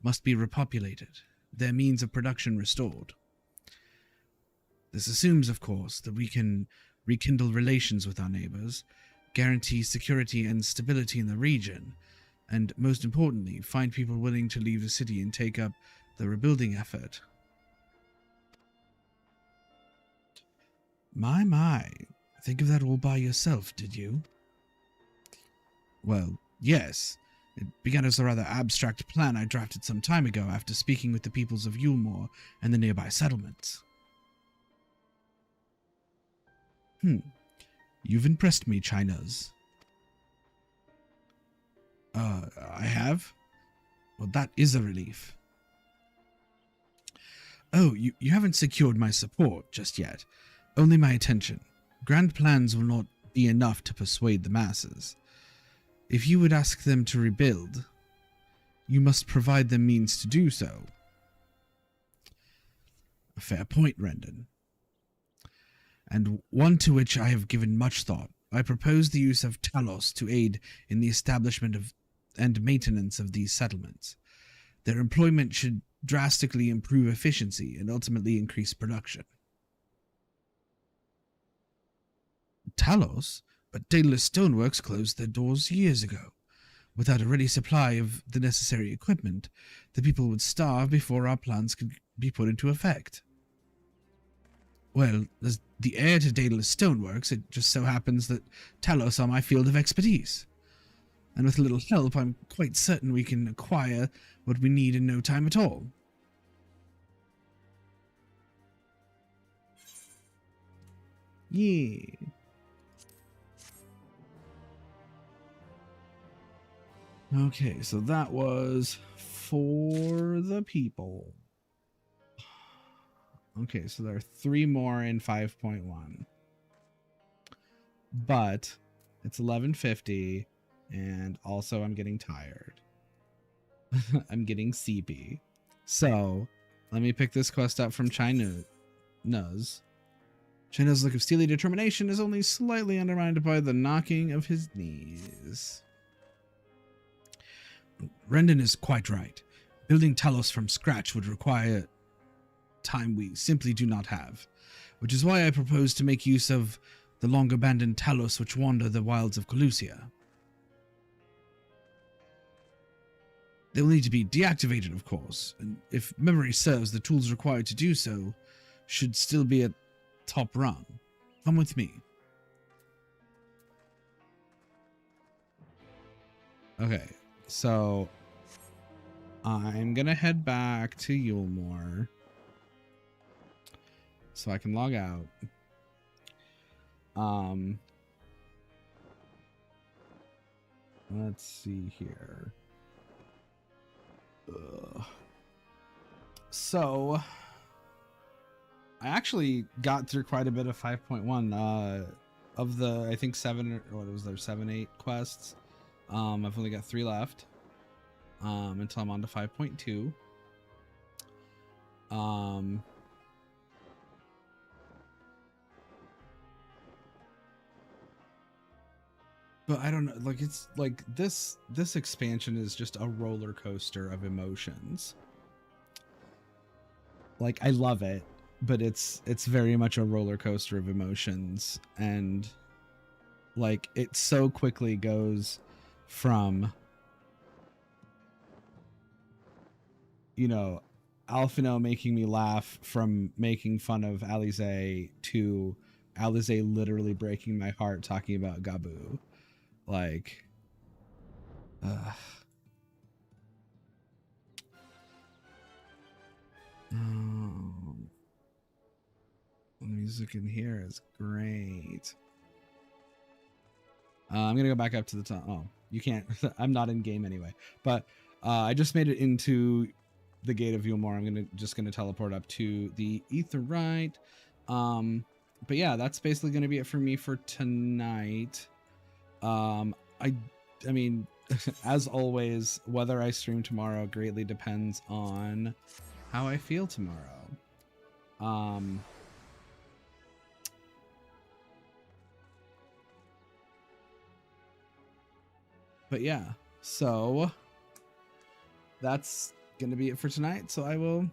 must be repopulated, their means of production restored. This assumes, of course, that we can rekindle relations with our neighbors, guarantee security and stability in the region, and, most importantly, find people willing to leave the city and take up the rebuilding effort. My. Think of that all by yourself, did you? Well, yes. It began as a rather abstract plan I drafted some time ago after speaking with the peoples of Yulmore and the nearby settlements. You've impressed me, Chinas. I have? Well, that is a relief. Oh, you haven't secured my support just yet. Only my attention. Grand plans will not be enough to persuade the masses. If you would ask them to rebuild, you must provide them means to do so. A fair point, Rendon. And one to which I have given much thought. I propose the use of Talos to aid in the establishment of and maintenance of these settlements. Their employment should drastically improve efficiency and ultimately increase production. Talos? But Daedalus Stoneworks closed their doors years ago. Without a ready supply of the necessary equipment, the people would starve before our plans could be put into effect. Well, as the heir to Daedalus Stoneworks, it just so happens that Talos are my field of expertise. And with a little help, I'm quite certain we can acquire what we need in no time at all. Yeah. Okay, so that was for the people. Okay, so there are 3 more in 5.1. But it's 11:50, and also I'm getting tired. I'm getting sleepy. So, let me pick this quest up from China's. China's look of steely determination is only slightly undermined by the knocking of his knees. Rendon is quite right. Building Talos from scratch would require time we simply do not have, which is why I propose to make use of the long-abandoned Talos which wander the wilds of Colusia. They will need to be deactivated, of course, and if memory serves, the tools required to do so should still be at top rung. Come with me. Okay, so I'm gonna head back to Yulmore so I can log out. Let's see here. So I actually got through quite a bit of 5.1 of the, I think 7, or what was there, 7, 8 quests. I've only got 3 left until I'm on to 5.2. But I don't know, like, it's like this expansion is just a roller coaster of emotions. Like, I love it, but it's very much a roller coaster of emotions, and like it so quickly goes from, you know, Alphino making me laugh from making fun of Alize to Alize literally breaking my heart talking about Gabu. Like, oh, the music in here is great. I'm gonna go back up to the top. Oh, you can't. I'm not in game anyway. But I just made it into the Gate of Yulmore. I'm just gonna teleport up to the Aetheryte. But yeah, that's basically gonna be it for me for tonight. I mean, as always, whether I stream tomorrow greatly depends on how I feel tomorrow. But yeah, so that's gonna be it for tonight. So I will